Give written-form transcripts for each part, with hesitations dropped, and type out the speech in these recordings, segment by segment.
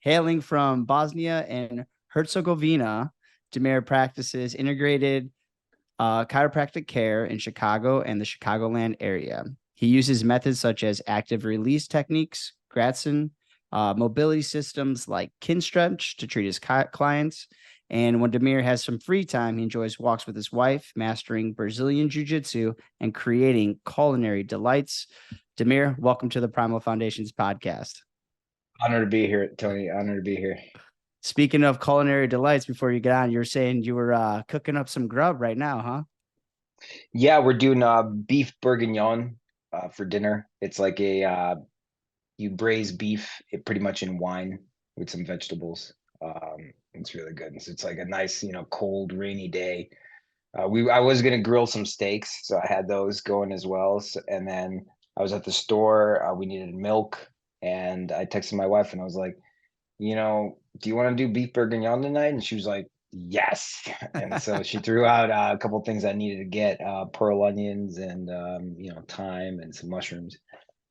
Hailing from Bosnia and Herzegovina, Damir practices integrated chiropractic care in Chicago and the Chicagoland area. He uses methods such as active release techniques, Gratson, mobility systems like Kinstretch to treat his clients. And when Damir has some free time, he enjoys walks with his wife, mastering Brazilian Jiu-Jitsu and creating culinary delights. Damir, welcome to the Primal Foundations podcast. Honor to be here, Tony. Honor to be here. Speaking of culinary delights, before you get on, you were saying you were cooking up some grub right now, huh? Yeah, we're doing beef bourguignon for dinner. It's like a you braise beef pretty much in wine with some vegetables. It's really good. So it's like a nice, cold, rainy day. I was gonna grill some steaks, so I had those going as well. And then I was at the store. We needed milk, and I texted my wife, and I was like, do you want to do beef bourguignon tonight? And she was like, yes. And so she threw out a couple of things I needed to get, pearl onions and, thyme and some mushrooms.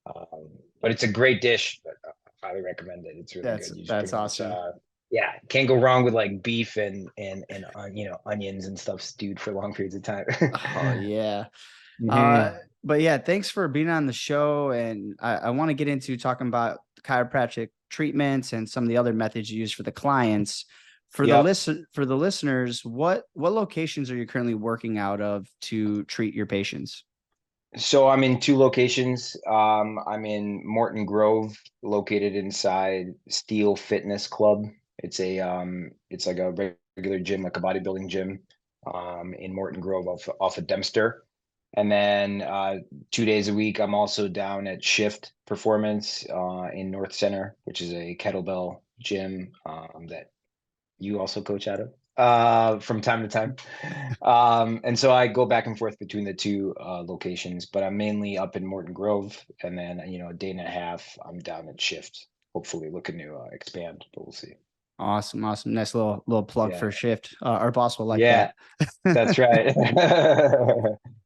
But it's a great dish. But I highly recommend it. It's really That's good. You just that's pretty much, awesome. yeah, can't go wrong with like beef and onions and stuff stewed for long periods of time. Oh yeah. Uh, hmm but yeah, thanks for being on the show. And I want to get into talking about chiropractic treatments and some of the other methods you use for the clients. Yep. For the listeners, what locations are you currently working out of to treat your patients? So I'm in two locations. I'm in Morton Grove, located inside Steel Fitness Club. It's like a regular gym, like a bodybuilding gym, in Morton Grove off of Dempster. And then 2 days a week, I'm also down at Shift Performance in North Center, which is a kettlebell gym that you also coach out of from time to time. And so I go back and forth between the two locations, but I'm mainly up in Morton Grove, and then a day and a half I'm down at Shift, hopefully looking to expand, but we'll see. Awesome, awesome. Nice little plug Yeah, for shift. Our boss will like that. yeah, that's right.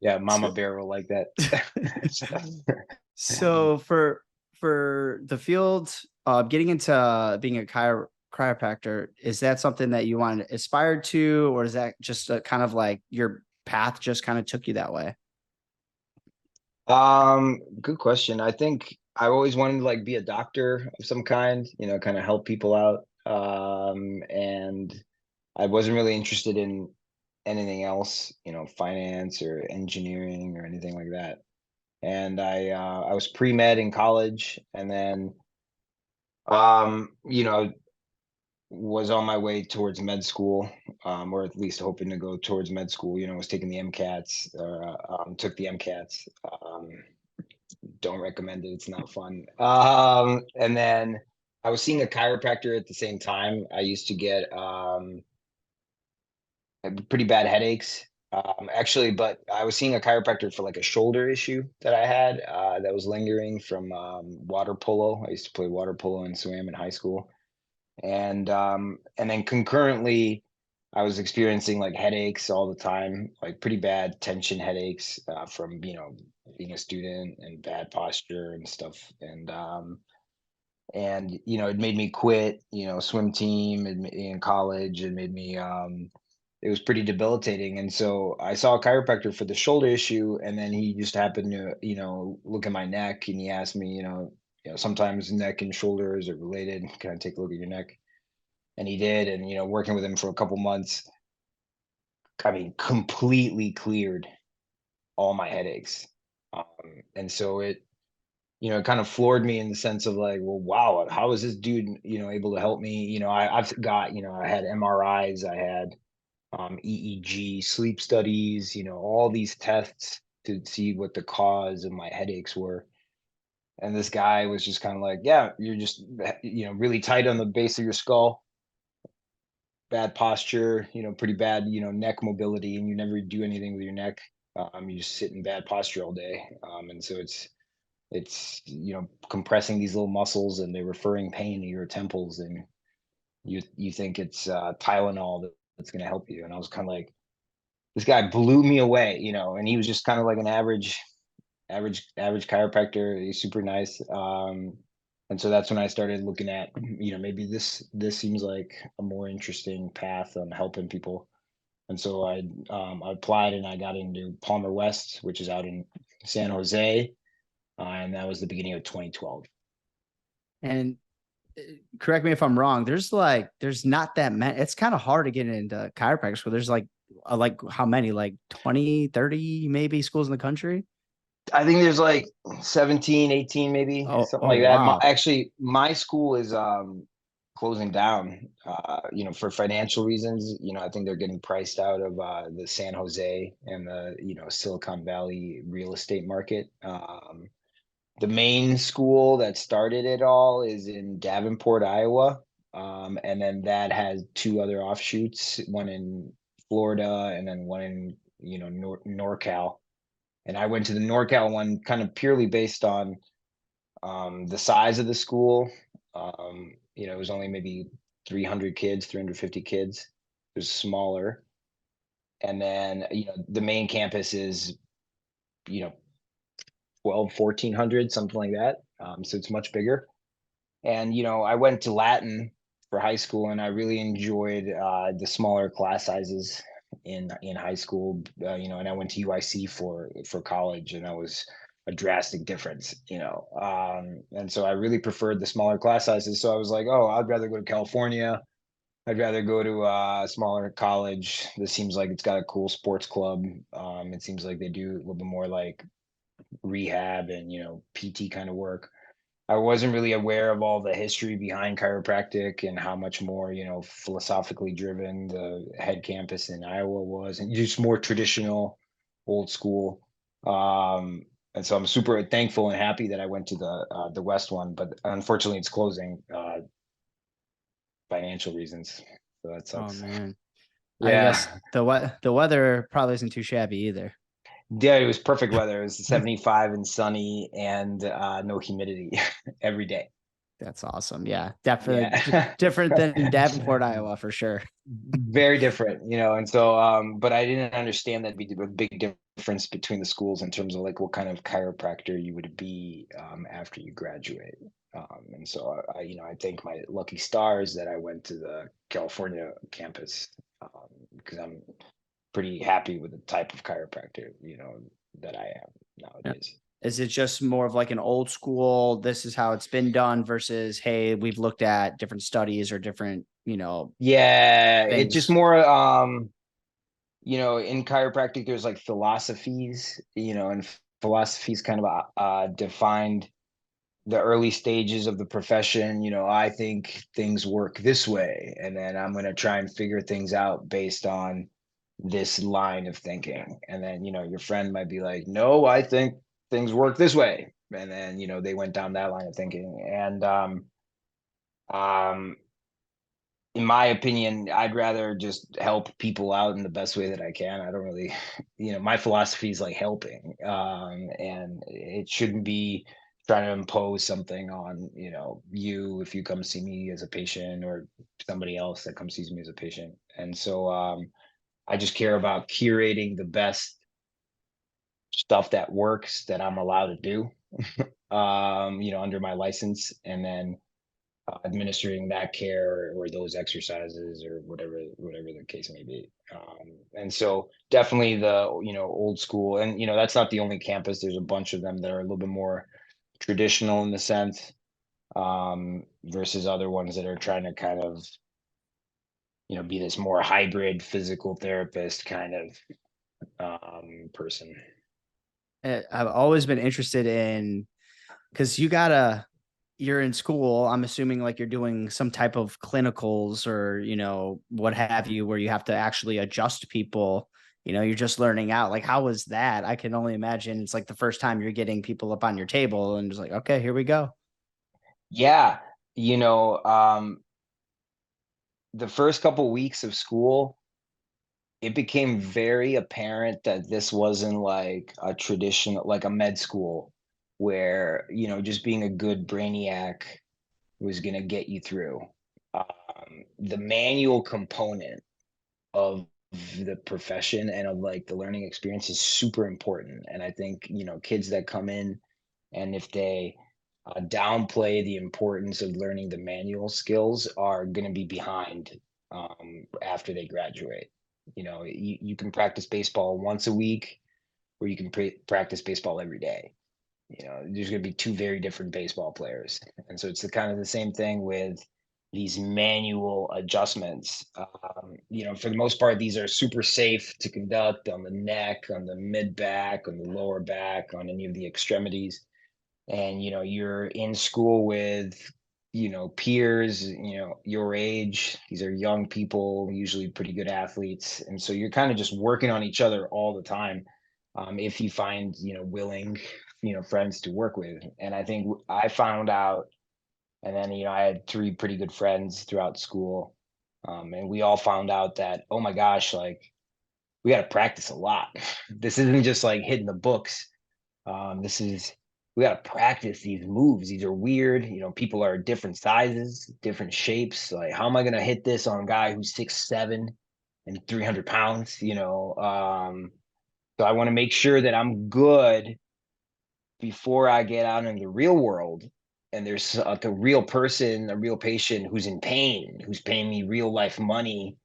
Yeah, Mama So, Bear will like that. so for the field, getting into being a chiropractor, is that something that you want to aspire to, or is that just a kind of like your path just kind of took you that way? Good question. I think I always wanted to like be a doctor of some kind, kind of help people out. And I wasn't really interested in anything else, finance or engineering or anything like that. And I was pre-med in college, and then was on my way towards med school, or at least hoping to go towards med school. Was taking the MCATs, took the MCATs. Don't recommend it. It's not fun. And then I was seeing a chiropractor at the same time. I used to get pretty bad headaches. Actually, but I was seeing a chiropractor for like a shoulder issue that I had that was lingering from water polo. I used to play water polo and swam in high school, and then concurrently, I was experiencing like headaches all the time, like pretty bad tension headaches from being a student and bad posture and stuff, and it made me quit swim team in college. It made me it was pretty debilitating. And so I saw a chiropractor for the shoulder issue, and then he just happened to look at my neck, and he asked me, sometimes neck and shoulders are related, can I take a look at your neck? And he did. And working with him for a couple months, I mean, completely cleared all my headaches. And so it kind of floored me in the sense of like, well, wow, how is this dude, able to help me? I've got, I had MRIs, I had EEG, sleep studies, all these tests to see what the cause of my headaches were. And this guy was just kind of like, yeah, you're just, really tight on the base of your skull, bad posture, pretty bad, neck mobility, and you never do anything with your neck. You just sit in bad posture all day. And so it's compressing these little muscles, and they're referring pain to your temples, and you think it's Tylenol that's going to help you. And I was kind of like, this guy blew me away, and he was just kind of like an average chiropractor. He's super nice. And so that's when I started looking at, maybe this seems like a more interesting path on helping people. And so I applied and I got into Palmer West, which is out in San Jose, and that was the beginning of 2012. And correct me if I'm wrong. There's not that many. It's kind of hard to get into chiropractic school. There's like how many, like 20, 30 maybe schools in the country? I think there's like 17, 18, maybe something Oh like that. wow. Actually, my school is closing down, for financial reasons. I think they're getting priced out of the San Jose and the, Silicon Valley real estate market. The main school that started it all is in Davenport, Iowa. And then that has two other offshoots, one in Florida and then one in, NorCal. And I went to the NorCal one kind of purely based on the size of the school. It was only maybe 300 kids, 350 kids. It was smaller. And then, the main campus is, you know, 12, 1400, something like that. So it's much bigger. And, I went to Latin for high school and I really enjoyed the smaller class sizes in high school, and I went to UIC for college and that was a drastic difference, and so I really preferred the smaller class sizes. So I was like, oh, I'd rather go to California. I'd rather go to a smaller college. This seems like it's got a cool sports club. It seems like they do a little bit more like rehab and, PT kind of work. I wasn't really aware of all the history behind chiropractic and how much more, philosophically driven the head campus in Iowa was, and just more traditional, old school. And so I'm super thankful and happy that I went to the West one, but unfortunately it's closing, financial reasons. So that Oh sucks. man. I guess Yeah. the weather probably isn't too shabby either. Yeah, it was perfect weather. It was 75 and sunny and no humidity every day. That's awesome. Yeah, definitely Yeah. different than Davenport, Iowa, for sure. Very different, and so, but I didn't understand that be a big difference between the schools in terms of like what kind of chiropractor you would be after you graduate. And so I thank my lucky stars that I went to the California campus, because I'm pretty happy with the type of chiropractor, that I am Yeah. nowadays. Is it just more of like an old school, this is how it's been done versus, hey, we've looked at different studies or different, Yeah, it's just things? more, in chiropractic, there's like philosophies, and philosophies kind of defined the early stages of the profession. I think things work this way, and then I'm going to try and figure things out based on this line of thinking. And then, your friend might be like, no, I think things work this way. And then, they went down that line of thinking. And um, in my opinion, I'd rather just help people out in the best way that I can. I don't really, my philosophy is like helping, and it shouldn't be trying to impose something on, you if you come see me as a patient or somebody else that comes sees me as a patient. And so I just care about curating the best stuff that works that I'm allowed to do, under my license, and then administering that care or those exercises or whatever the case may be. And so definitely the, old school, and that's not the only campus. There's a bunch of them that are a little bit more traditional in the sense, versus other ones that are trying to kind of, be this more hybrid physical therapist kind of person. I've always been interested in, because you're in school. I'm assuming like you're doing some type of clinicals or, what have you, where you have to actually adjust people. You're just learning out. Like, how was that? I can only imagine it's like the first time you're getting people up on your table and just like, okay, here we go. Yeah, the first couple weeks of school, it became very apparent that this wasn't like a traditional, like a med school where, just being a good brainiac was going to get you through. The manual component of the profession and of like the learning experience is super important. And I think, kids that come in and if they downplay the importance of learning the manual skills are going to be behind after they graduate. You can practice baseball once a week, or you can practice baseball every day. There's going to be two very different baseball players. And so it's the kind of the same thing with these manual adjustments. For the most part, these are super safe to conduct on the neck, on the mid back, on the lower back, on any of the extremities. And you're in school with peers your age. These are young people, usually pretty good athletes, and so you're kind of just working on each other all the time, if you find willing friends to work with. And I think I found out, and then I had three pretty good friends throughout school, and we all found out that, oh my gosh, like, we got to practice a lot. This isn't just like hitting the books. This is We got to practice these moves. These are weird. People are different sizes, different shapes. Like, how am I going to hit this on a guy who's 6'7" and 300 pounds? So I want to make sure that I'm good before I get out in the real world. And there's like a real person, a real patient who's in pain, who's paying me real life money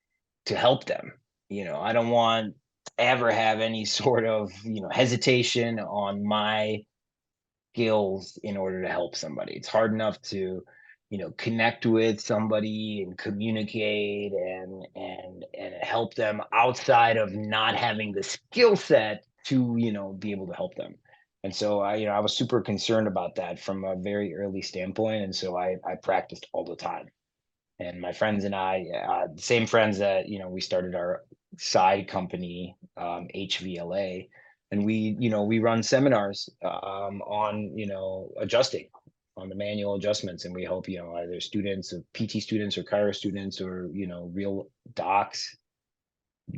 to help them. I don't want to ever have any sort of, hesitation on my skills in order to help somebody. It's hard enough to, connect with somebody and communicate and help them outside of not having the skill set to, be able to help them. And so I was super concerned about that from a very early standpoint. And so I practiced all the time. And my friends and I, the same friends that, we started our side company, HVLA, and we run seminars on, adjusting, on the manual adjustments. And we help, either students of PT students or chiro students or, real docs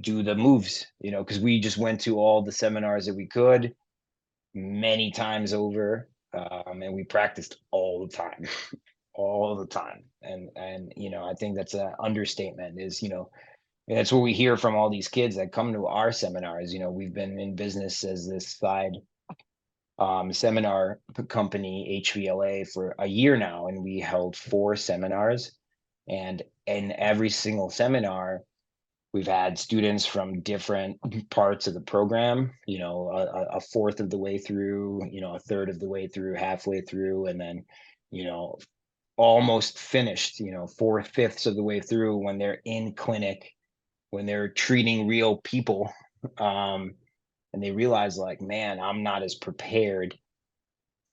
do the moves, because we just went to all the seminars that we could many times over. And we practiced all the time. All the time. And I think that's an understatement. Is and that's what we hear from all these kids that come to our seminars. We've been in business as this side seminar company, HVLA, for a year now, and we held 4 seminars. And in every single seminar, we've had students from different parts of the program, a fourth of the way through, a third of the way through, halfway through, and then, almost finished, 4/5 of the way through, when they're in clinic, when they're treating real people. And they realize, like, man, I'm not as prepared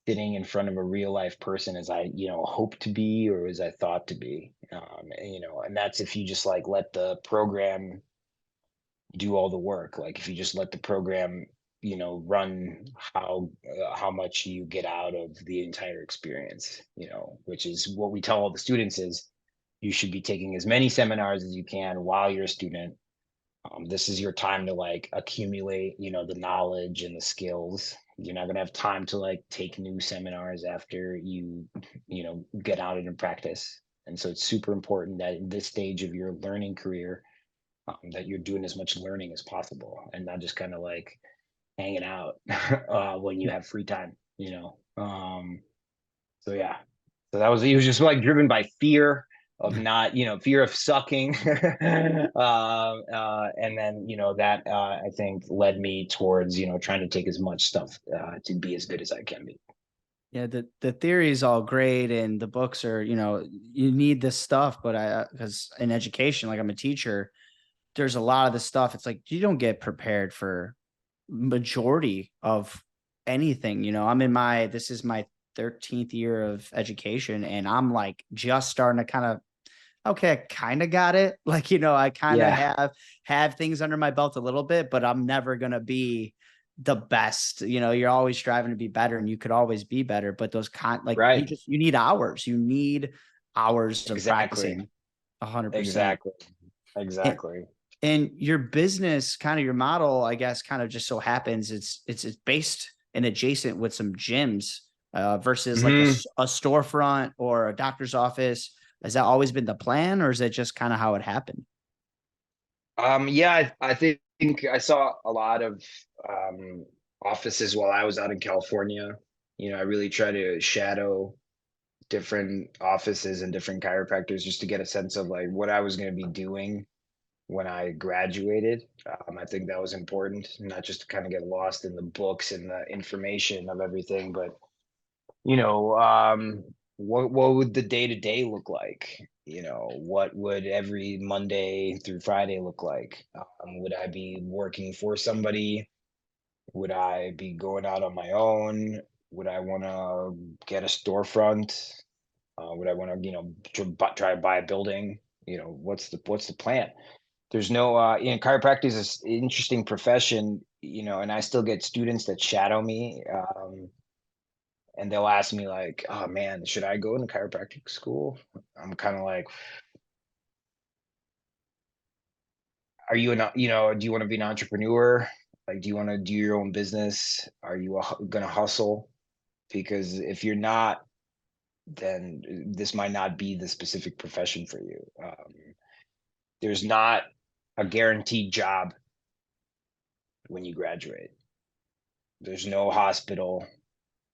sitting in front of a real life person as I, hope to be, or as I thought to be. And that's if you just like let the program do all the work. Like, if you just let the program, run, how much you get out of the entire experience, which is what we tell all the students is, you should be taking as many seminars as you can while you're a student. This is your time to like accumulate, the knowledge and the skills. You're not going to have time to like take new seminars after you get out into practice. And so it's super important that in this stage of your learning career, that you're doing as much learning as possible and not just kind of like hanging out when you have free time. So yeah, so he was just like driven by fear of not, fear of sucking. And then, that I think led me towards, trying to take as much stuff to be as good as I can be. Yeah, the theory is all great, and the books are, you need this stuff, but because in education, like, I'm a teacher, there's a lot of the stuff. It's like you don't get prepared for majority of anything. This is my 13th year of education, and I'm like just starting to kind of, okay, I kind of got it. Like, I kind of have things under my belt a little bit, but I'm never gonna be the best. You're always striving to be better, and you could always be better. But Right. you need hours. You need hours of Exactly. practicing. 100%. Exactly. Exactly. And your business, kind of your model, I guess, kind of just so happens it's based and adjacent with some gyms versus like Mhm. a storefront or a doctor's office. Has that always been the plan, or is it just kind of how it happened? Yeah, I think I saw a lot of offices while I was out in California. I really try to shadow different offices and different chiropractors just to get a sense of like what I was going to be doing when I graduated. I think that was important, not just to kind of get lost in the books and the information of everything, but you know, um, what would the day to day look like? What would every Monday through Friday look like? Would I be working for somebody? Would I be going out on my own? Would I want to get a storefront? Would I want to, try to buy a building? What's the plan? There's no, chiropractic is an interesting profession, and I still get students that shadow me, and they'll ask me like, "Oh man, should I go into chiropractic school?" I'm kind of like, "Are you do you want to be an entrepreneur? Like, do you want to do your own business? Are you gonna hustle? Because if you're not, then this might not be the specific profession for you. There's not a guaranteed job when you graduate. There's no hospital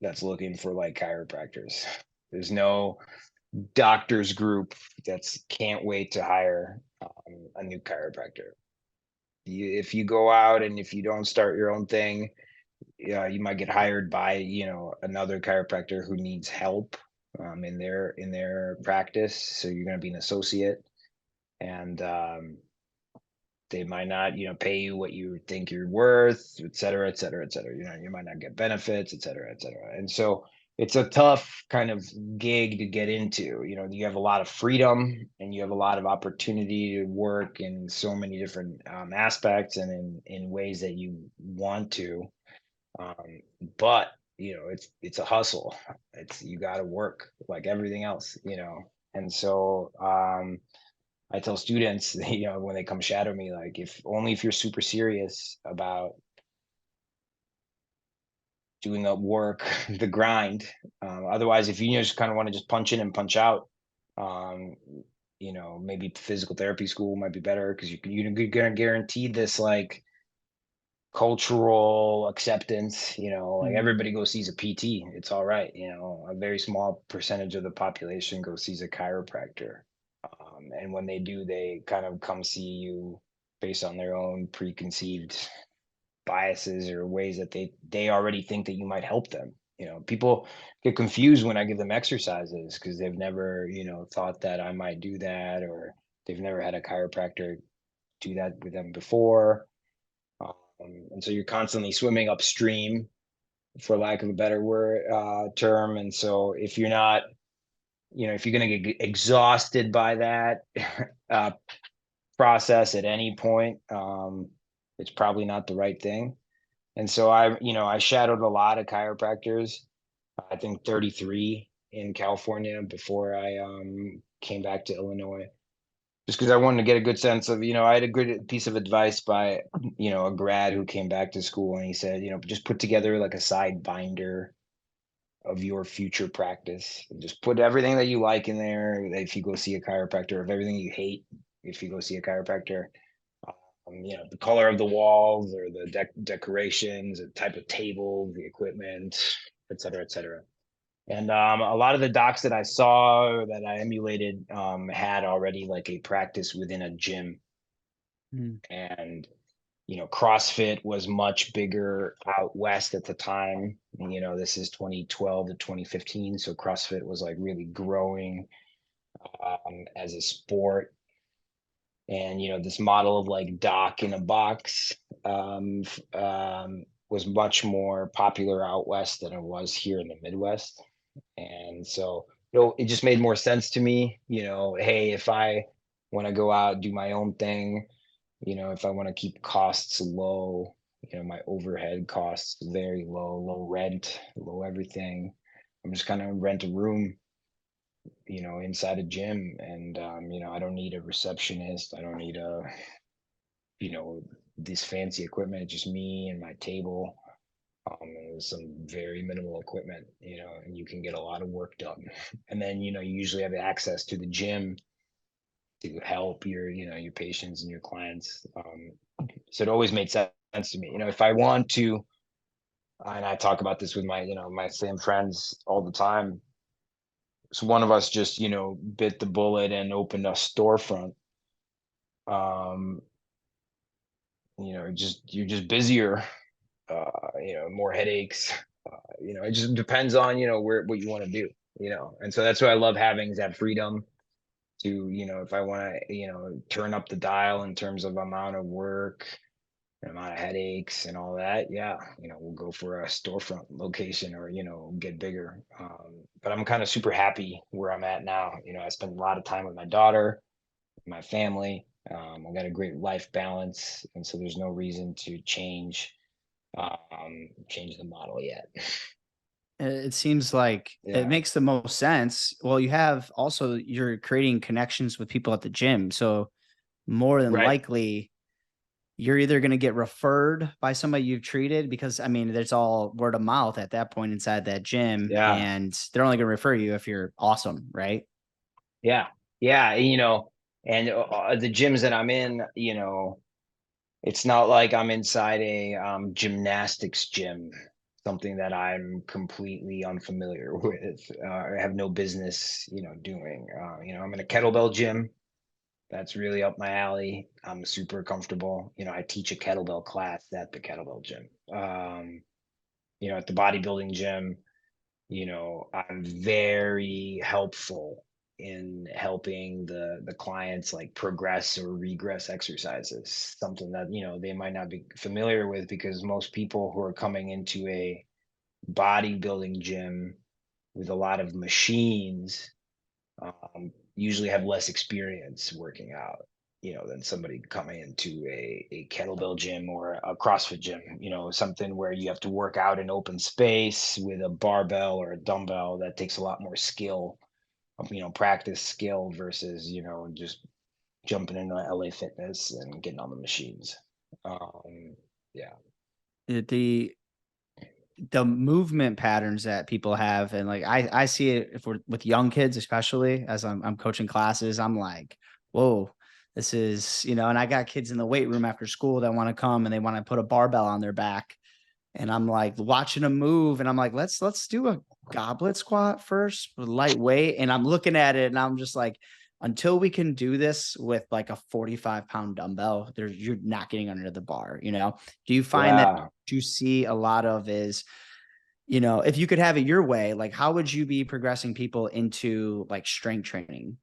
that's looking for like chiropractors. There's no doctors group that's can't wait to hire a new chiropractor. If you go out and if you don't start your own thing, you might get hired by another chiropractor who needs help in their practice. So you're going to be an associate, and they might not pay you what you think you're worth, et cetera, et cetera, et cetera. You might not get benefits, et cetera, et cetera. And so it's a tough kind of gig to get into. You have a lot of freedom and you have a lot of opportunity to work in so many different aspects and in ways that you want to. um, but it's a hustle. It's you got to work like everything else. And so I tell students, when they come shadow me, like if you're super serious about doing the work, the grind. Otherwise, if you just kind of want to just punch in and punch out, um, maybe physical therapy school might be better because you're gonna guarantee this like cultural acceptance. Like Mm. everybody goes sees a PT. It's all right. A very small percentage of the population goes sees a chiropractor. And when they do, they kind of come see you based on their own preconceived biases or ways that they already think that you might help them. People get confused when I give them exercises because they've never, thought that I might do that, or they've never had a chiropractor do that with them before. And so you're constantly swimming upstream, for lack of a better word term. And so if you're not, if you're going to get exhausted by that uh, process at any point, it's probably not the right thing. And so I shadowed a lot of chiropractors. I think 33 in California before I came back to Illinois. Just because I wanted to get a good sense of, I had a good piece of advice by, a grad who came back to school, and he said, just put together like a side binder of your future practice and just put everything that you like in there. If you go see a chiropractor, of everything you hate, if you go see a chiropractor, the color of the walls or the decorations, the type of table, the equipment, et cetera, et cetera. And a lot of the docs that I saw or that I emulated had already like a practice within a gym. Mm. And CrossFit was much bigger out west at the time. This is 2012 to 2015, so CrossFit was like really growing as a sport. And this model of like doc in a box was much more popular out west than it was here in the Midwest. And so it just made more sense to me. Hey, if I want to go out, do my own thing, if I want to keep costs low, my overhead costs very low, low rent, low everything, I'm just kind of rent a room, inside a gym. And I don't need a receptionist, I don't need you know this fancy equipment. It's just me and my table, and some very minimal equipment, and you can get a lot of work done. And then you usually have access to the gym to help your patients and your clients. So it always made sense to me. If I want to And I talk about this with my, my same friends all the time. So one of us just, bit the bullet and opened a storefront. Um, just you're just busier, more headaches. It just depends on, where what you want to do, And so that's what I love having is that freedom to, if I want to, turn up the dial in terms of amount of work, amount of headaches and all that, yeah, we'll go for a storefront location or, get bigger. But I'm kind of super happy where I'm at now. I spend a lot of time with my daughter, my family. I got a great life balance, and so there's no reason to change the model yet. It seems like it Yeah, makes the most sense. Well, you have also you're creating connections with people at the gym. So more than right. likely you're either going to get referred by somebody you've treated because I mean, there's all word of mouth at that point inside that gym, Yeah, and they're only going to refer you if you're awesome, right? yeah, yeah. And the gyms that I'm in, it's not like I'm inside a gymnastics gym, something that I'm completely unfamiliar with. I have no business, doing. I'm in a kettlebell gym. That's really up my alley. I'm super comfortable. I teach a kettlebell class at the kettlebell gym. At the bodybuilding gym, I'm very helpful in helping the clients like progress or regress exercises, something that, they might not be familiar with because most people who are coming into a bodybuilding gym with a lot of machines usually have less experience working out, than somebody coming into a kettlebell gym or a CrossFit gym, something where you have to work out in open space with a barbell or a dumbbell that takes a lot more skill, practice skill versus, just jumping into LA Fitness and getting on the machines. Um, yeah. The movement patterns that people have, and like I see it if we're with young kids, especially as I'm coaching classes, I'm like, whoa, this is, and I got kids in the weight room after school that want to come and they want to put a barbell on their back. And I'm like watching them move, and I'm like, let's do a goblet squat first with lightweight. And I'm looking at it and I'm just like, until we can do this with like a 45-pound dumbbell, you're not getting under the bar. Do you find that Yeah. you see a lot of is, if you could have it your way, like how would you be progressing people into like strength training?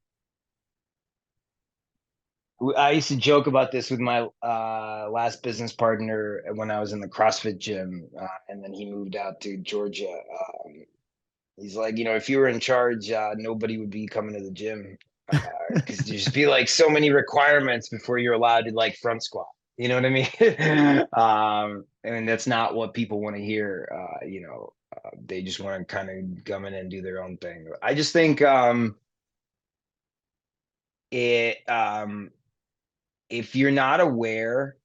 I used to joke about this with my last business partner when I was in the CrossFit gym, and then he moved out to Georgia. He's like, if you were in charge, nobody would be coming to the gym because there just be like so many requirements before you're allowed to like front squat. You know what I mean? And that's not what people want to hear. They just want to kind of come in and do their own thing. I just think it if you're not aware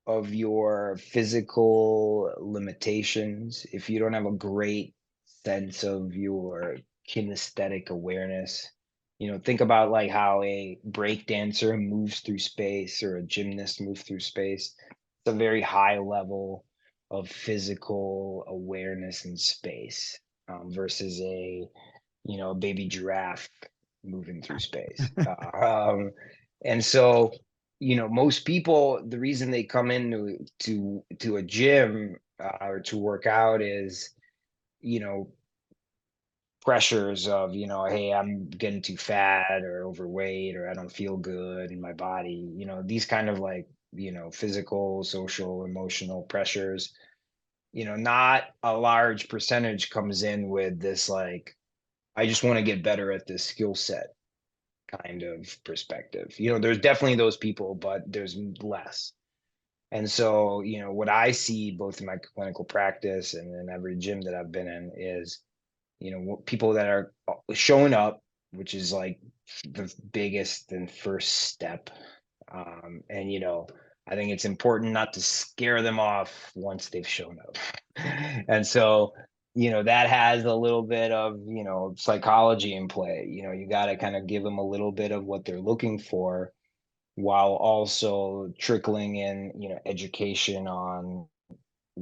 of your physical limitations, if you don't have a great sense of your kinesthetic awareness, think about like how a break dancer moves through space or a gymnast moves through space. It's a very high level of physical awareness in space versus a baby giraffe moving through space. And so, most people, the reason they come into to a gym or to work out is, you know, pressures of, hey, I'm getting too fat or overweight or I don't feel good in my body. These kind of like, physical, social, emotional pressures. Not a large percentage comes in with this like, I just want to get better at this skill set kind of perspective. There's definitely those people, but there's less. And so, what I see both in my clinical practice and in every gym that I've been in is, people that are showing up, which is like the biggest and first step. And, I think it's important not to scare them off once they've shown up. And so, that has a little bit of, psychology in play. You got to kind of give them a little bit of what they're looking for while also trickling in, education on,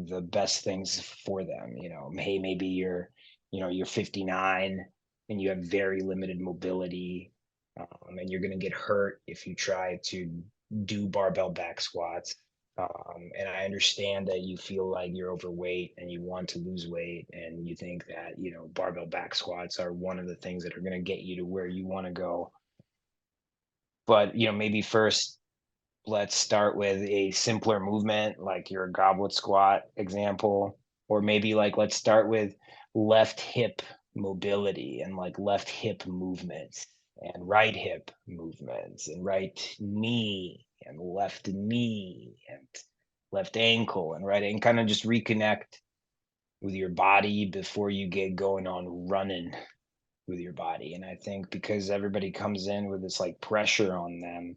the best things for them. Hey, maybe you're 59 and you have very limited mobility, and you're going to get hurt if you try to do barbell back squats. And I understand that you feel like you're overweight and you want to lose weight, and you think that, barbell back squats are one of the things that are going to get you to where you want to go. But, maybe first, let's start with a simpler movement, like your goblet squat example, or maybe like let's start with left hip mobility and like left hip movements and right hip movements and right knee and left ankle and right, and kind of just reconnect with your body before you get going on running with your body. And I think because everybody comes in with this like pressure on them,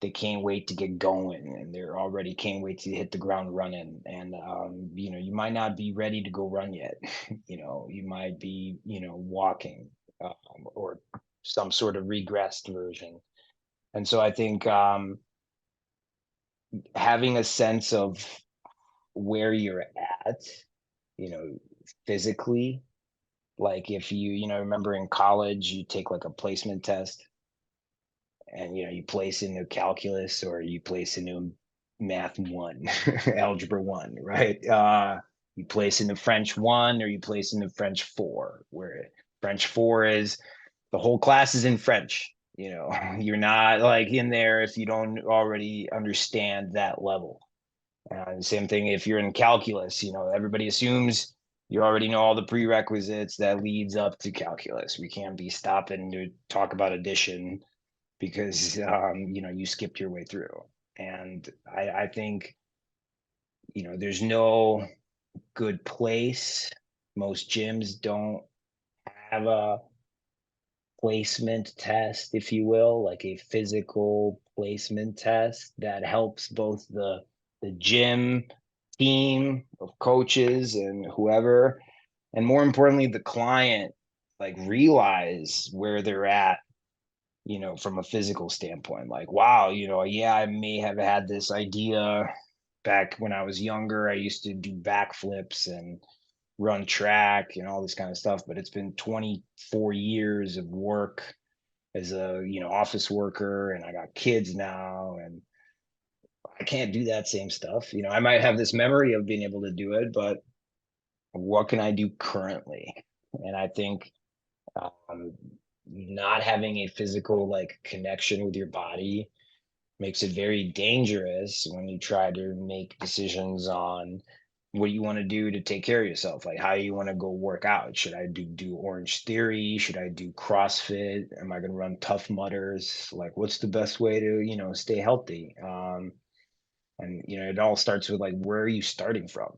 they can't wait to get going, and they're already can't wait to hit the ground running. And you might not be ready to go run yet. You might be walking, or some sort of regressed version. And so I think having a sense of where you're at, you know physically, like if remember in college you take like a placement test, and you place into calculus or you place into math 1, algebra 1, right? You place into French 1 or you place into French 4, where French 4 is the whole class is in French. You're not like in there if you don't already understand that level. Same thing if you're in calculus. Everybody assumes you already know all the prerequisites that leads up to calculus. We can't be stopping to talk about addition because you skipped your way through. And I think there's no good place. Most gyms don't have a placement test, if you will, like a physical placement test that helps both the gym team of coaches and whoever, and more importantly the client, like realize where they're at, from a physical standpoint. Like, wow, yeah, I may have had this idea back when I was younger. I used to do backflips and run track and all this kind of stuff, but it's been 24 years of work as a, office worker, and I got kids now, and I can't do that same stuff. I might have this memory of being able to do it, but what can I do currently? And I think um, not having a physical like connection with your body makes it very dangerous when you try to make decisions on what you want to do to take care of yourself, like how you want to go work out. Should I do Orange Theory? Should I do CrossFit? Am I going to run Tough Mudders? Like, what's the best way to stay healthy? And it all starts with like, where are you starting from?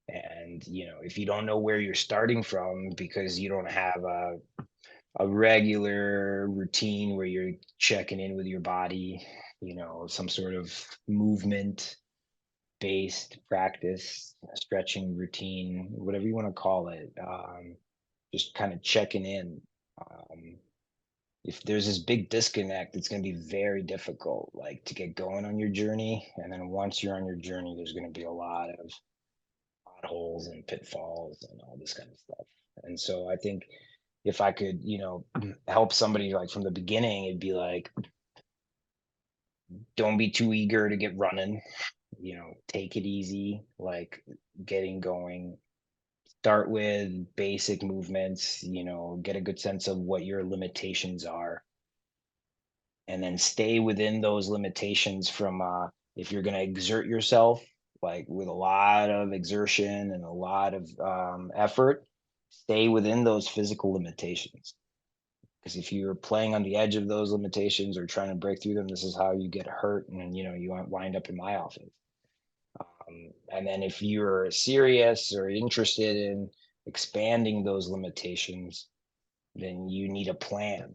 And if you don't know where you're starting from because you don't have a regular routine where you're checking in with your body, some sort of movement based practice, stretching routine, whatever you want to call it, just kind of checking in. If there's this big disconnect, it's going to be very difficult, like to get going on your journey. And then once you're on your journey, there's going to be a lot of potholes and pitfalls and all this kind of stuff. And so I think if I could, help somebody like from the beginning, it'd be like, don't be too eager to get running, take it easy, like getting going. Start with basic movements, get a good sense of what your limitations are. And then stay within those limitations from if you're going to exert yourself, like with a lot of exertion and a lot of effort, stay within those physical limitations. Because if you're playing on the edge of those limitations or trying to break through them, this is how you get hurt, and you wind up in my office. And then if you're serious or interested in expanding those limitations, then you need a plan.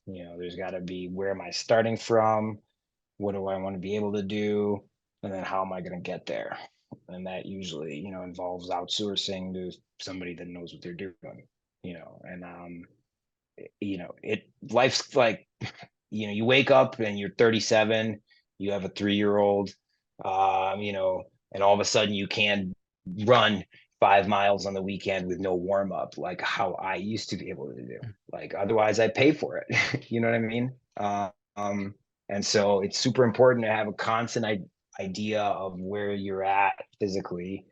There's got to be, where am I starting from? What do I want to be able to do? And then how am I going to get there? And that usually, involves outsourcing to somebody that knows what they're doing, and life's like, you wake up and you're 37, you have a 3-year-old, and all of a sudden you can't run 5 miles on the weekend with no warm up, like how I used to be able to do. Like otherwise, I pay for it. You know what I mean? Um, and so it's super important to have a constant idea of where you're at physically,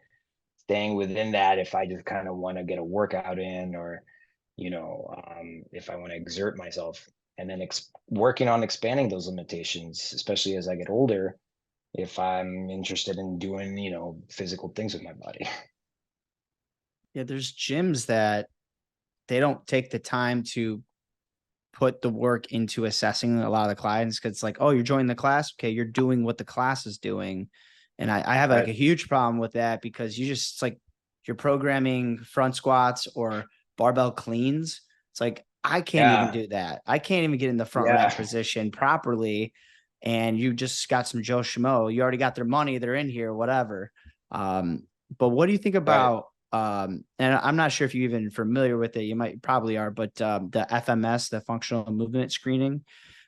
staying within that. If I just kind of want to get a workout in, or if I want to exert myself, and then working on expanding those limitations, especially as I get older, if I'm interested in doing, physical things with my body. Yeah, there's gyms that they don't take the time to put the work into assessing a lot of the clients, because it's like, oh, you're joining the class. Okay, you're doing what the class is doing. And I have like Right. a huge problem with that, because you just, it's like you're programming front squats or barbell cleans. It's like, I can't even Yeah. do that. I can't even get in the front rack Yeah. position properly. And you just got some Joe Schmo. You already got their money. They're in here, whatever. But what do you think Right. about and I'm not sure if you're even familiar with it. You might probably are, but the FMS, the functional movement screening.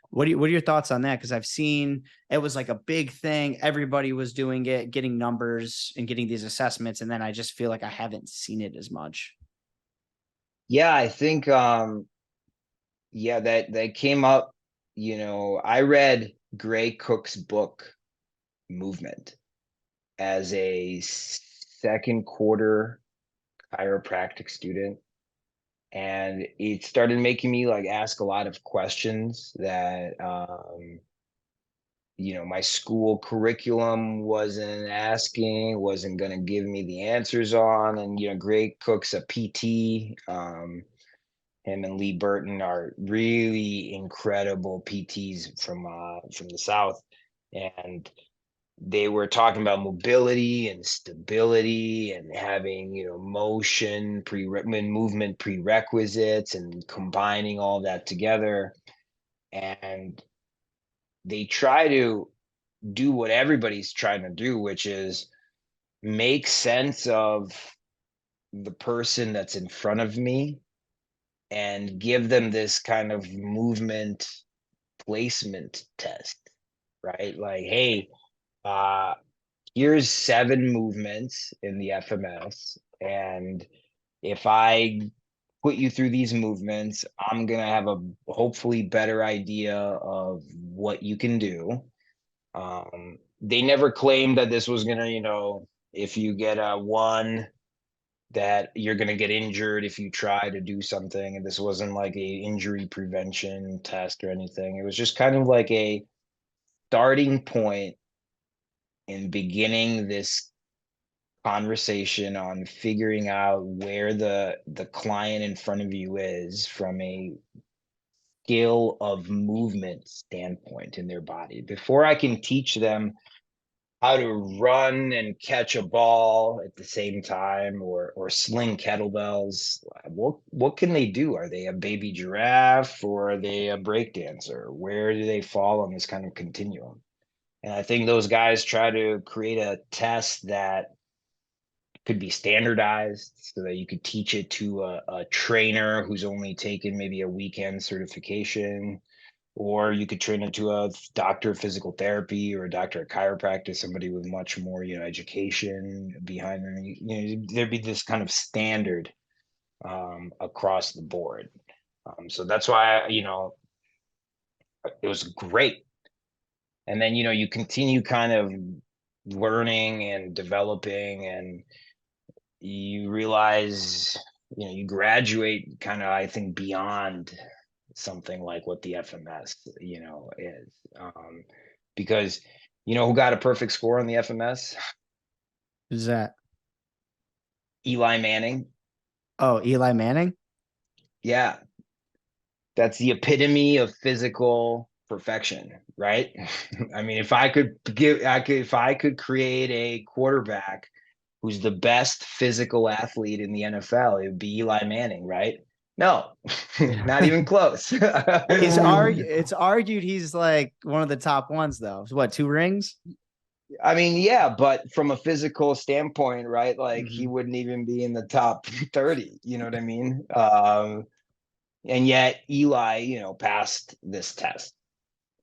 What are your thoughts on that? Because I've seen it was like a big thing. Everybody was doing it, getting numbers and getting these assessments, and then I just feel like I haven't seen it as much. Yeah, I think yeah, that came up, I read Gray Cook's book Movement as a second quarter chiropractic student, and it started making me like ask a lot of questions that my school curriculum wasn't going to give me the answers on. And Gray Cook's a PT. Him and Lee Burton are really incredible PTs from the South, and they were talking about mobility and stability and having motion movement prerequisites and combining all that together. And they try to do what everybody's trying to do, which is make sense of the person that's in front of me and give them this kind of movement placement test, right? Like, hey, uh, here's 7 movements in the FMS. And if I put you through these movements, I'm going to have a hopefully better idea of what you can do. They never claimed that this was going to, if you get a 1, that you're going to get injured if you try to do something. And this wasn't like a injury prevention test or anything. It was just kind of like a starting point in beginning this conversation on figuring out where the client in front of you is from a skill of movement standpoint in their body. Before I can teach them how to run and catch a ball at the same time, or sling kettlebells, what can they do? Are they a baby giraffe, or are they a break dancer? Where do they fall on this kind of continuum? And I think those guys try to create a test that could be standardized so that you could teach it to a trainer who's only taken maybe a weekend certification, or you could train it to a doctor of physical therapy or a doctor of chiropractic, somebody with much more education behind them. There'd be this kind of standard across the board. So that's why it was great. And then you continue kind of learning and developing, and you realize, you graduate kind of, I think, beyond something like what the FMS, is. Because who got a perfect score on the FMS? Is that, Eli Manning. oh, Eli Manning? Yeah, that's the epitome of physical perfection, right? I mean, if I could create a quarterback who's the best physical athlete in the NFL, it would be Eli Manning, right? No, not even close. It's argued he's like one of the top ones though. What, 2 rings? I mean, yeah, but from a physical standpoint, right? Like he Mm-hmm. wouldn't even be in the top 30. You know what I mean? And yet Eli, passed this test,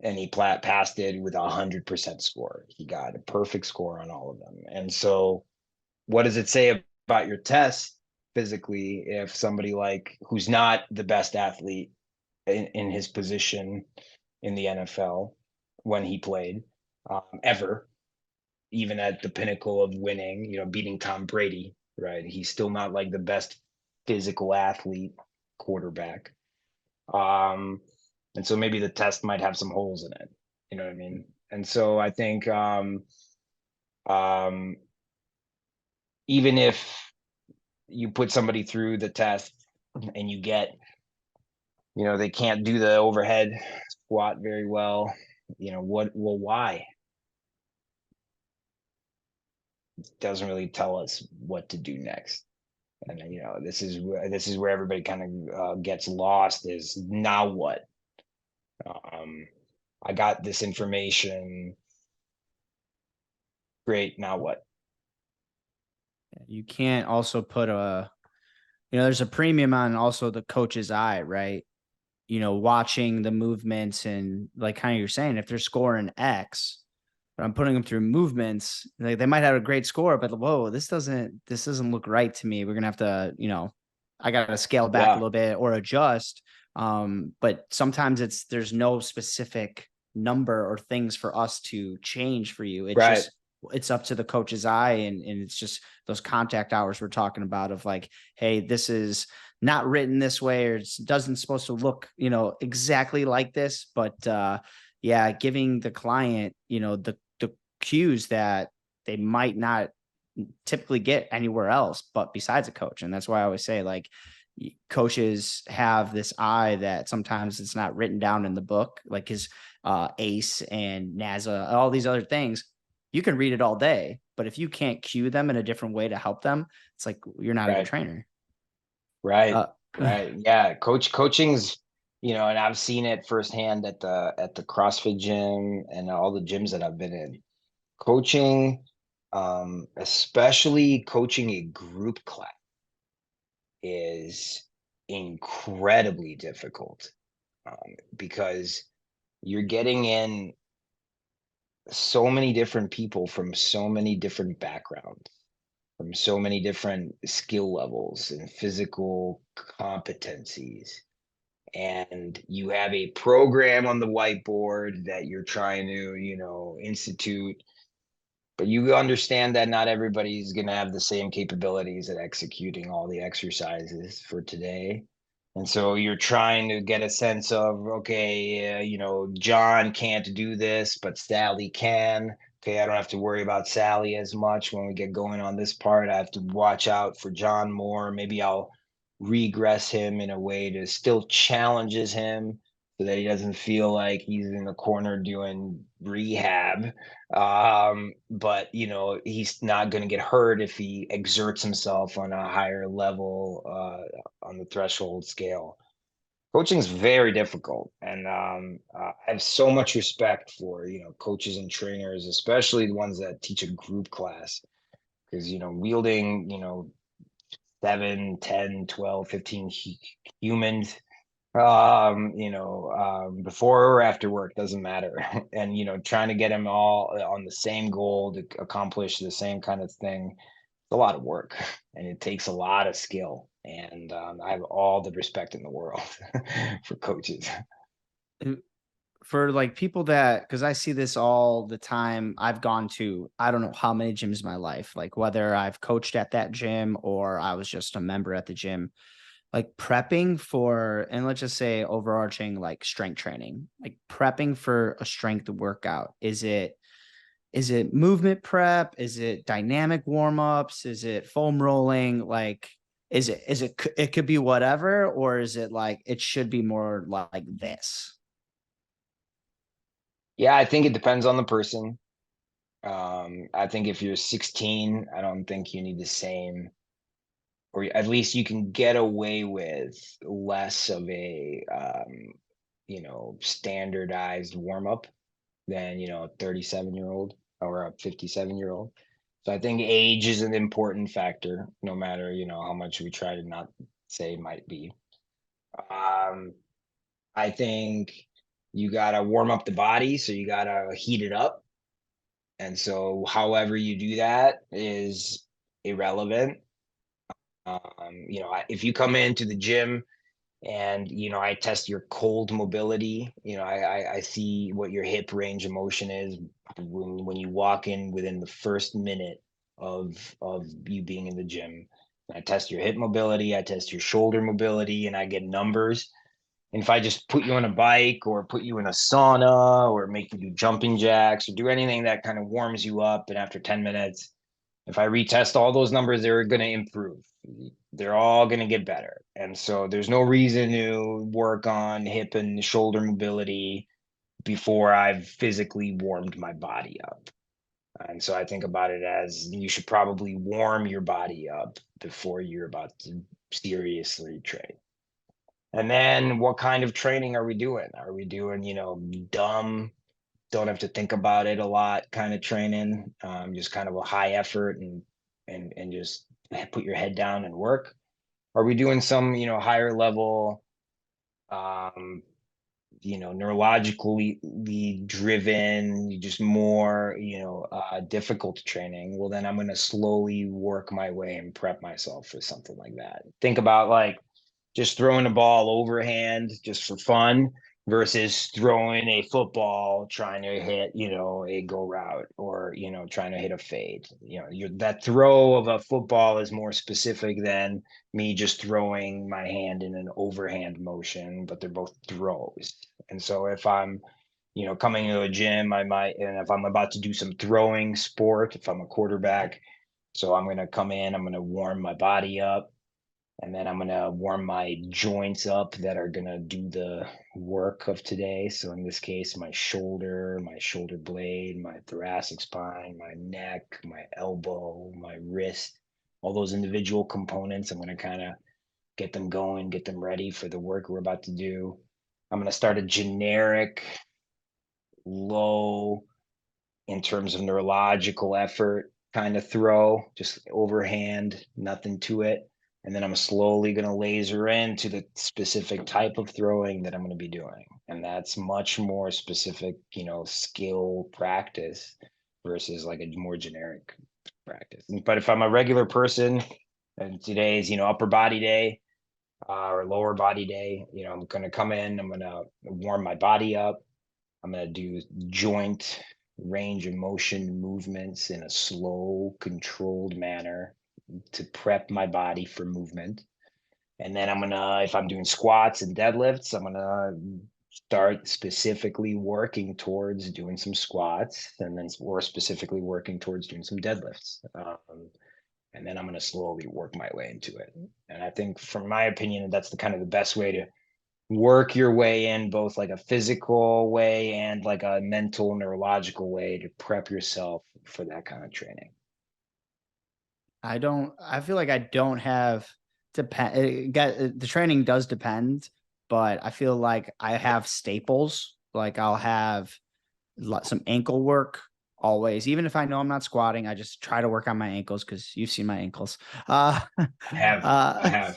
and he passed it with 100% score. He got a perfect score on all of them. And so what does it say about your test physically if somebody like who's not the best athlete in his position in the NFL when he played ever, even at the pinnacle of winning, beating Tom Brady, right? He's still not like the best physical athlete quarterback. And so maybe the test might have some holes in it. You know what I mean? And so I think um, even if you put somebody through the test and you get, they can't do the overhead squat very well, why? It doesn't really tell us what to do next. And this is where everybody kind of gets lost is now what? Um, I got this information. Great. Now what? You can't also put there's a premium on also the coach's eye, right? Watching the movements and like kind of you're saying, if they're scoring X, but I'm putting them through movements, like they might have a great score, but whoa, this doesn't look right to me. We're gonna have to, I gotta scale back a Yeah. little bit or adjust. But sometimes there's no specific number or things for us to change for you. Right. It's up to the coach's eye, and it's just those contact hours we're talking about of like, hey, this is not written this way, or it doesn't supposed to look, exactly like this, but yeah, giving the client, the cues that they might not typically get anywhere else but besides a coach. And that's why I always say, like, coaches have this eye that sometimes it's not written down in the book, like his ACE and NASA, all these other things. You can read it all day, but if you can't cue them in a different way to help them, it's like you're not a good Right. trainer. Right. Uh, Right. Yeah. Coaching's, and I've seen it firsthand at the CrossFit gym and all the gyms that I've been in. Coaching, especially coaching a group class, is incredibly difficult because you're getting in so many different people from so many different backgrounds, from so many different skill levels and physical competencies. And you have a program on the whiteboard that you're trying to, institute, but you understand that not everybody's going to have the same capabilities at executing all the exercises for today. And so you're trying to get a sense of, okay, John can't do this, but Sally can. Okay, I don't have to worry about Sally as much when we get going on this part. I have to watch out for John more. Maybe I'll regress him in a way to still challenges him so that he doesn't feel like he's in the corner doing rehab. But he's not going to get hurt if he exerts himself on a higher level on the threshold scale. Coaching is very difficult, and I have so much respect for coaches and trainers, especially the ones that teach a group class, because wielding 7, 10, 12, 15 humans before or after work doesn't matter. And trying to get them all on the same goal to accomplish the same kind of thing, it's a lot of work and it takes a lot of skill. And I have all the respect in the world for coaches. for like people that, because I see this all the time. I've gone to I don't know how many gyms in my life, like whether I've coached at that gym or I was just a member at the gym, like prepping for, and let's just say overarching like strength training, like prepping for a strength workout. Is it movement prep? Is it dynamic warm-ups? Is it foam rolling? Like, it could be whatever, or is it like it should be more like this? Yeah, I think it depends on the person. I think if you're 16, I don't think you need the same, or at least you can get away with less of a standardized warm up than a 37-year-old or a 57-year-old. So I think age is an important factor, no matter how much we try to not say might be. Um, I think you gotta warm up the body, so you gotta heat it up. And so however you do that is irrelevant. If you come into the gym and I test your cold mobility, I see what your hip range of motion is when you walk in within the first minute of you being in the gym. I test your hip mobility, I test your shoulder mobility, and I get numbers. And if I just put you on a bike or put you in a sauna or make you do jumping jacks or do anything that kind of warms you up, and after 10 minutes, if I retest all those numbers, they're going to improve. They're all going to get better. And so there's no reason to work on hip and shoulder mobility before I've physically warmed my body up. And so I think about it as you should probably warm your body up before you're about to seriously train. And then what kind of training are we doing? Are we doing, dumb, don't have to think about it a lot kind of training, just kind of a high effort and just put your head down and work? Are we doing some, higher level, um, neurologically driven, just more, difficult training? Well, then I'm going to slowly work my way and prep myself for something like that. Think about like just throwing a ball overhand just for fun versus throwing a football trying to hit, a go route or, trying to hit a fade. That throw of a football is more specific than me just throwing my hand in an overhand motion, but they're both throws. And so if I'm, coming to a gym, and if I'm about to do some throwing sport, if I'm a quarterback, so I'm going to come in, I'm going to warm my body up, and then I'm going to warm my joints up that are going to do the work of today. So in this case, my shoulder blade, my thoracic spine, my neck, my elbow, my wrist, all those individual components. I'm going to kind of get them going, get them ready for the work we're about to do. I'm going to start a generic low in terms of neurological effort kind of throw, just overhand, nothing to it. And then I'm slowly going to laser into the specific type of throwing that I'm going to be doing. And that's much more specific, skill practice versus like a more generic practice. But if I'm a regular person and today's, upper body day or lower body day, I'm going to come in, I'm going to warm my body up. I'm going to do joint range of motion movements in a slow, controlled manner to prep my body for movement. And then if I'm doing squats and deadlifts, I'm going to start specifically working towards doing some squats and then or specifically working towards doing some deadlifts. And then I'm going to slowly work my way into it. And I think, from my opinion, that's the kind of the best way to work your way in, both like a physical way and like a mental neurological way to prep yourself for that kind of training. I feel like I don't have the training does depend, but I feel like I have staples. Like I'll have some ankle work always, even if I know I'm not squatting. I just try to work on my ankles because you've seen my ankles. Uh, I have.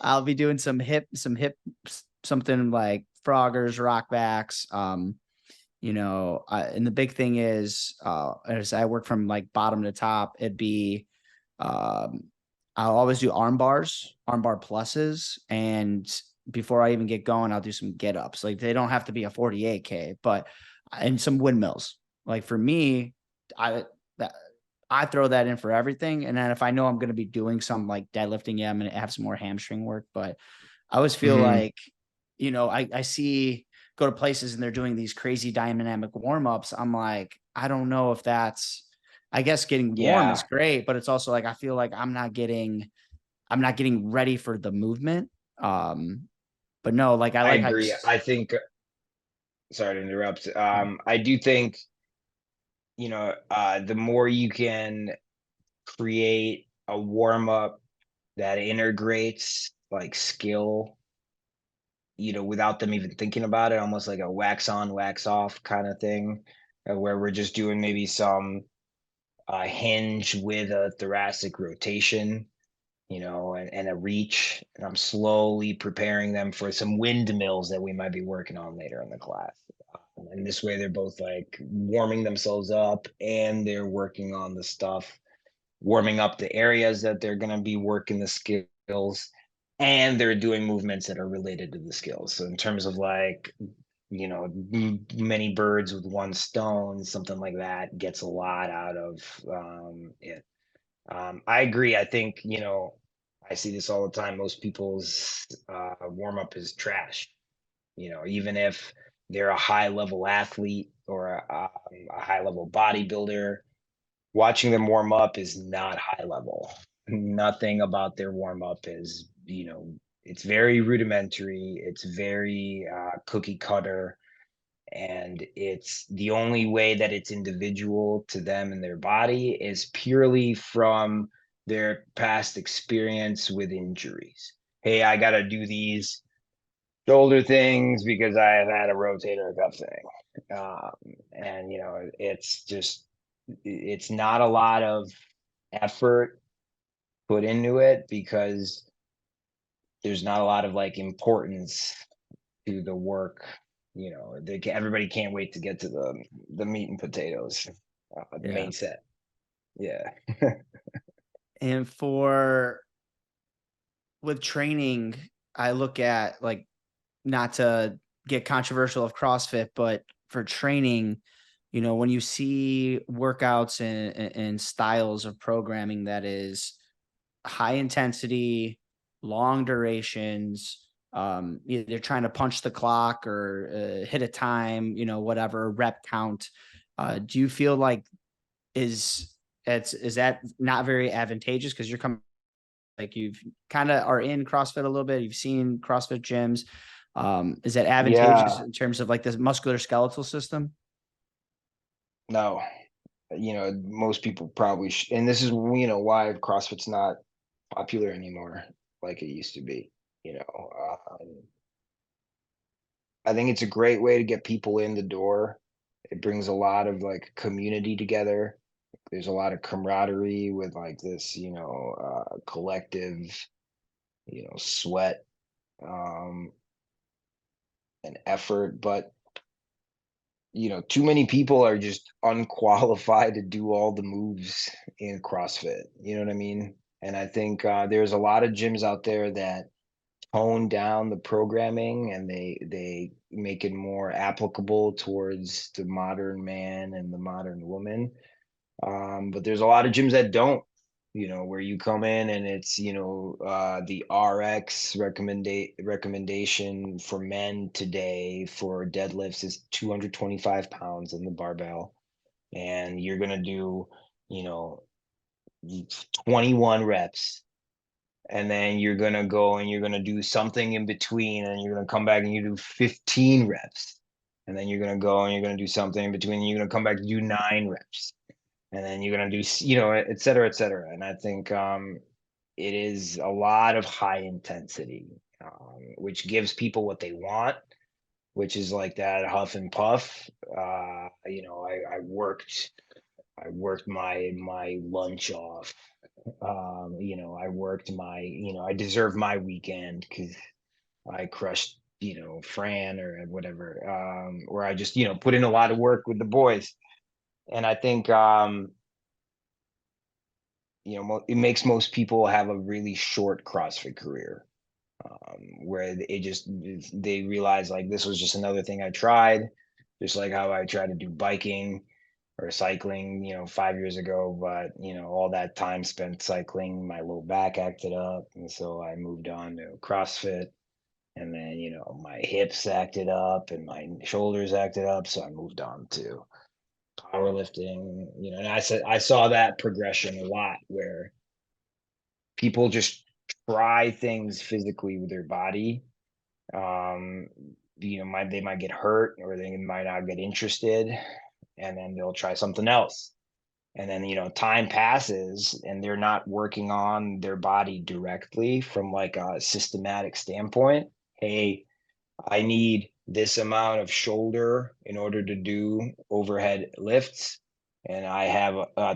I'll be doing some hip, something like Froggers, rockbacks. And the big thing is, as I work from like bottom to top, it'd be, I'll always do armbar pluses, and before I even get going, I'll do some get ups. Like they don't have to be a 48K, but and some windmills. Like for me, I I throw that in for everything. And then if I know I'm going to be doing some like deadlifting, yeah, I'm going to have some more hamstring work. But I always feel like, I see go to places and they're doing these crazy dynamic warm-ups. I'm like, I don't know if that's, I guess getting warm is Yeah, great, but it's also like I feel like I'm not getting ready for the movement. But no, like I I like how agree. I think, sorry to interrupt. I do think, the more you can create a warm up that integrates like skill, without them even thinking about it, almost like a wax on, wax off kind of thing, where we're just doing maybe some hinge with a thoracic rotation, and a reach. And I'm slowly preparing them for some windmills that we might be working on later in the class. And this way, they're both like warming themselves up and they're working on the stuff warming up the areas that they're going to be working the skills, and they're doing movements that are related to the skills. So in terms of like, many birds with one stone, something like that gets a lot out of it. I agree. I think, I see this all the time. Most people's warm up is trash. Even if they're a high level athlete or a high level bodybuilder, watching them warm up is not high level. Nothing about their warm up is, it's very rudimentary. It's very cookie cutter. And it's the only way that it's individual to them and their body is purely from their past experience with injuries. Hey, I got to do these shoulder things because I have had a rotator cuff thing. And, it's just, it's not a lot of effort put into it because there's not a lot of like importance to the work. Everybody can't wait to get to the meat and potatoes, the Yeah. main set. Yeah. And with training, I look at, like, not to get controversial of CrossFit, but for training, when you see workouts and styles of programming that is high intensity, long durations, either trying to punch the clock or hit a time, whatever rep count. Do you feel like is that not very advantageous because you're coming, like, you've kind of are in CrossFit a little bit, you've seen CrossFit gyms. Is that advantageous Yeah. in terms of like this muscular skeletal system? No, most people probably, and this is, why CrossFit's not popular anymore like it used to be. You know, I think it's a great way to get people in the door. It brings a lot of like community together. There's a lot of camaraderie with like this, collective, sweat um, and effort. But too many people are just unqualified to do all the moves in CrossFit. You know what I mean? And I think there's a lot of gyms out there that tone down the programming and they make it more applicable towards the modern man and the modern woman. But there's a lot of gyms that don't, where you come in and it's, the RX recommendation for men today for deadlifts is 225 pounds in the barbell. And you're going to do, you know, 21 reps. And then you're going to go and you're going to do something in between and you're going to come back and you do 15 reps. And then you're going to go and you're going to do something in between and you're going to come back and do 9 reps, and then you're going to do, et cetera, et cetera. And I think it is a lot of high intensity, which gives people what they want, which is like that huff and puff. I worked my lunch off. I worked I deserve my weekend because I crushed, Fran or whatever, where I just, put in a lot of work with the boys. And I think, it makes most people have a really short CrossFit career, where they realize like this was just another thing I tried, just like how I tried to do biking or cycling, 5 years ago. But all that time spent cycling, my low back acted up, and so I moved on to CrossFit. And then my hips acted up and my shoulders acted up, so I moved on to powerlifting. And I saw that progression a lot where people just try things physically with their body. Um, they might get hurt or they might not get interested, and then they'll try something else. And then, time passes and they're not working on their body directly from like a systematic standpoint. Hey, I need this amount of shoulder in order to do overhead lifts. And I have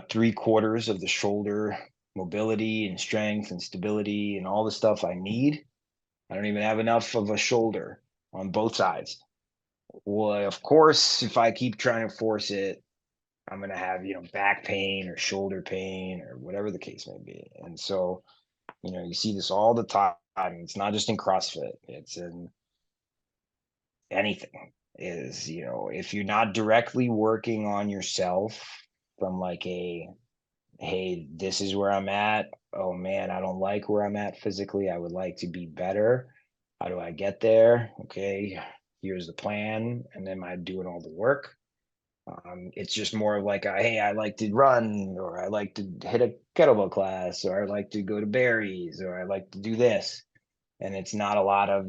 3/4 of the shoulder mobility and strength and stability and all the stuff I need. I don't even have enough of a shoulder on both sides. Well, of course, if I keep trying to force it, I'm going to have, back pain or shoulder pain or whatever the case may be. And so, you see this all the time. It's not just in CrossFit, it's in anything. Is, if you're not directly working on yourself from like hey, this is where I'm at. Oh man, I don't like where I'm at physically. I would like to be better. How do I get there? Okay, here's the plan. And then I'm doing all the work. It's just more of like, hey, I like to run, or I like to hit a kettlebell class, or I like to go to berries, or I like to do this. And it's not a lot of,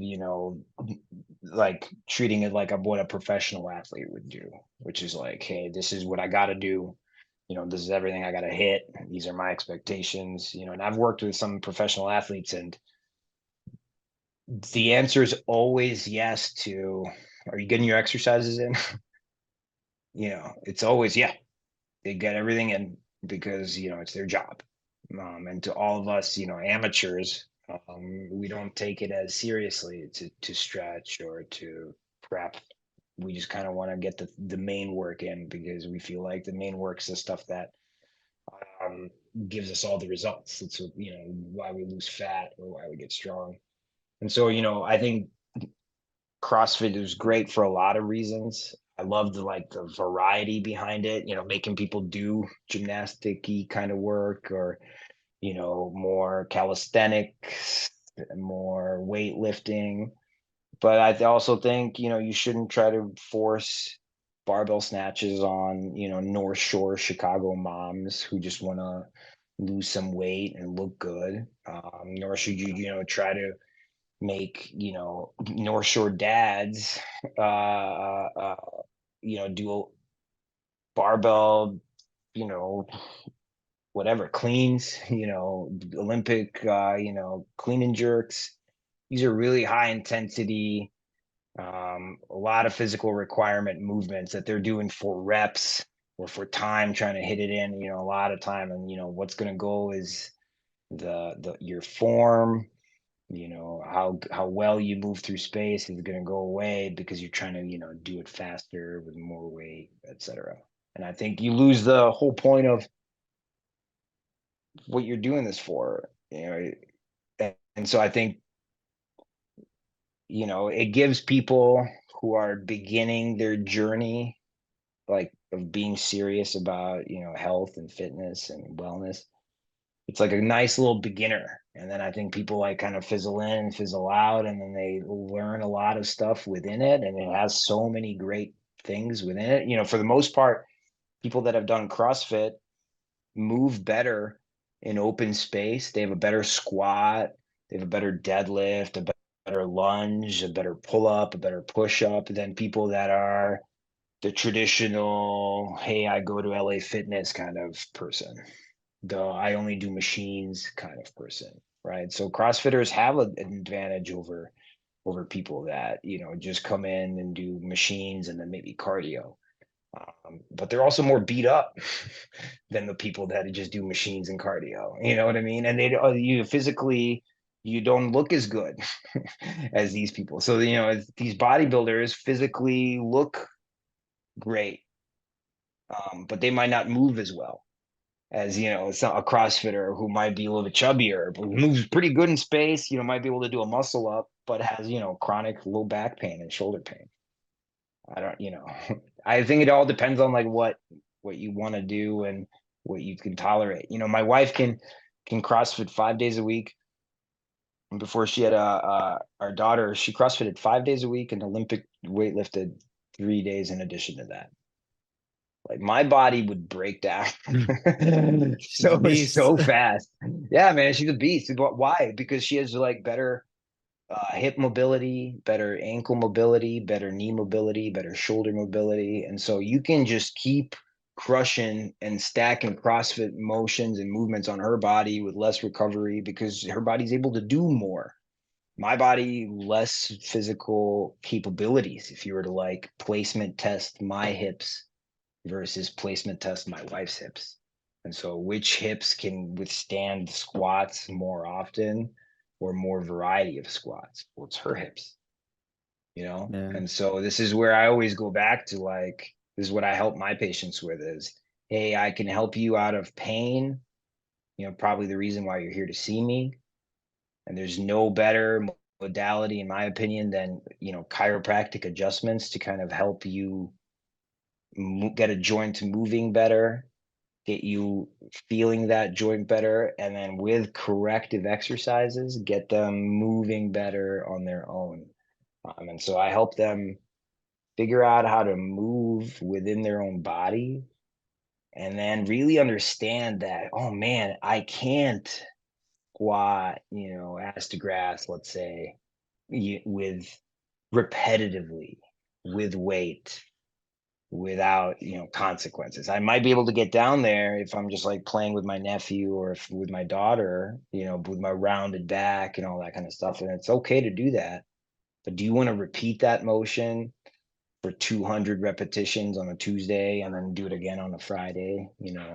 like treating it like what a professional athlete would do, which is like, hey, this is what I got to do. This is everything I got to hit. These are my expectations, and I've worked with some professional athletes, and the answer is always yes to, are you getting your exercises in? It's always, yeah, they get everything in because, it's their job. And to all of us, amateurs, we don't take it as seriously to stretch or to prep. We just kind of want to get the main work in because we feel like the main work's the stuff that um, gives us all the results. It's why we lose fat or why we get strong. And so I think CrossFit is great for a lot of reasons. I love the variety behind it. Making people do gymnastic-y kind of work, or more calisthenics, more weightlifting. But I also think, you shouldn't try to force barbell snatches on, North Shore Chicago moms who just want to lose some weight and look good. Nor should you, try to make, North Shore dads, do barbell, you know, whatever cleans, Olympic, clean and jerks. These are really high intensity, a lot of physical requirement movements that they're doing for reps or for time, trying to hit it in, a lot of time. And, what's going to go is your form, how well you move through space is going to go away because you're trying to, do it faster with more weight, etc. And I think you lose the whole point of what you're doing this for, and so I think, it gives people who are beginning their journey, like of being serious about, health and fitness and wellness. It's like a nice little beginner. And then I think people like kind of fizzle in and fizzle out, and then they learn a lot of stuff within it. And it has so many great things within it. For the most part, people that have done CrossFit move better in open space. They have a better squat, they have a better deadlift, a better lunge, a better pull up, a better push up than people that are the traditional, hey, I go to LA Fitness kind of person, the I only do machines kind of person, right? So CrossFitters have an advantage over people that, just come in and do machines and then maybe cardio. But they're also more beat up than the people that just do machines and cardio. You know what I mean? And you physically, you don't look as good as these people. So these bodybuilders physically look great, but they might not move as well as it's not a CrossFitter who might be a little bit chubbier, but moves pretty good in space. Might be able to do a muscle up, but has chronic low back pain and shoulder pain. I don't, I think it all depends on like what you want to do and what you can tolerate. My wife can CrossFit 5 days a week. And before she had our daughter, she CrossFitted 5 days a week and Olympic weightlifted 3 days in addition to that. Like my body would break down She's a beast. so fast. Yeah, man, she's a beast. Why? Because she has like better hip mobility, better ankle mobility, better knee mobility, better shoulder mobility. And so you can just keep crushing and stacking CrossFit motions and movements on her body with less recovery because her body's able to do more. My body, less physical capabilities. If you were to like placement test my hips versus placement test my wife's hips. And so which hips can withstand squats more often or more variety of squats? Well, it's her hips, Yeah. And so this is where I always go back to like, this is what I help my patients with is hey, I can help you out of pain, probably the reason why you're here to see me. And there's no better modality, in my opinion, than, chiropractic adjustments to kind of help you get a joint moving better, get you feeling that joint better, and then with corrective exercises, get them moving better on their own. And so I help them figure out how to move within their own body, and then really understand that, oh man, I can't squat, ass to grass, let's say, with repetitively, with weight, without consequences. I might be able to get down there if I'm just like playing with my nephew, or if with my daughter, with my rounded back and all that kind of stuff, and it's okay to do that. But do you want to repeat that motion for 200 repetitions on a Tuesday and then do it again on a Friday?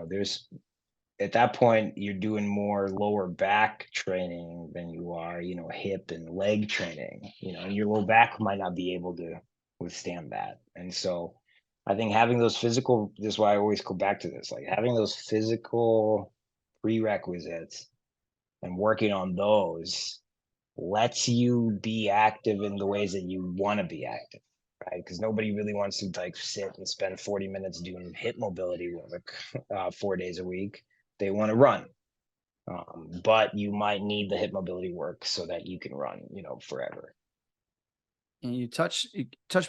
There's at that point you're doing more lower back training than you are, hip and leg training, and your low back might not be able to withstand that. And so I think having those physical, this is why I always go back to this, like having those physical prerequisites and working on those lets you be active in the ways that you want to be active, right? Because nobody really wants to like sit and spend 40 minutes doing hip mobility work 4 days a week. They want to run, but you might need the hip mobility work so that you can run, forever. And you touch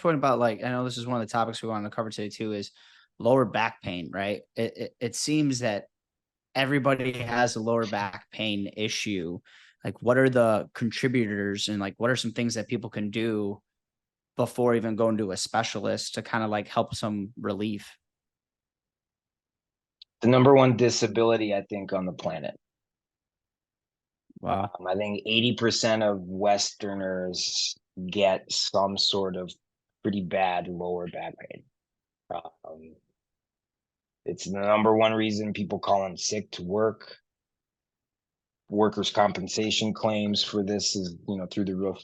point about, like, I know this is one of the topics we wanted to cover today too, is lower back pain, right? It seems that everybody has a lower back pain issue. Like, what are the contributors, and like what are some things that people can do before even going to a specialist to kind of like help some relief? The number one disability, I think, on the planet. Wow. I think 80% of Westerners get some sort of pretty bad lower back pain. Um, it's the number one reason people call in sick to work. Workers' compensation claims for this is, through the roof.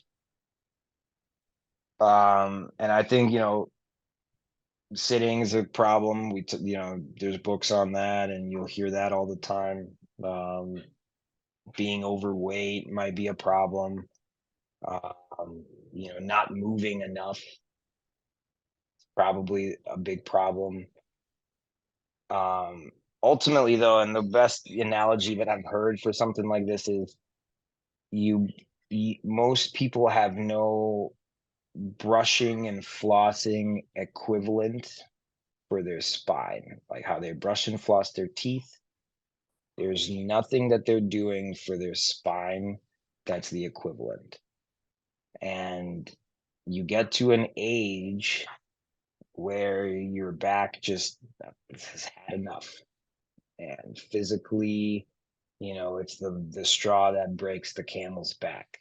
And I think, sitting is a problem. There's books on that, and you'll hear that all the time. Being overweight might be a problem. Not moving enough, probably a big problem. Um, Ultimately, though, and the best analogy that I've heard for something like this is you, most people have no brushing and flossing equivalent for their spine, like how they brush and floss their teeth. There's nothing that they're doing for their spine that's the equivalent. And you get to an age where your back just has had enough. And physically, it's the straw that breaks the camel's back.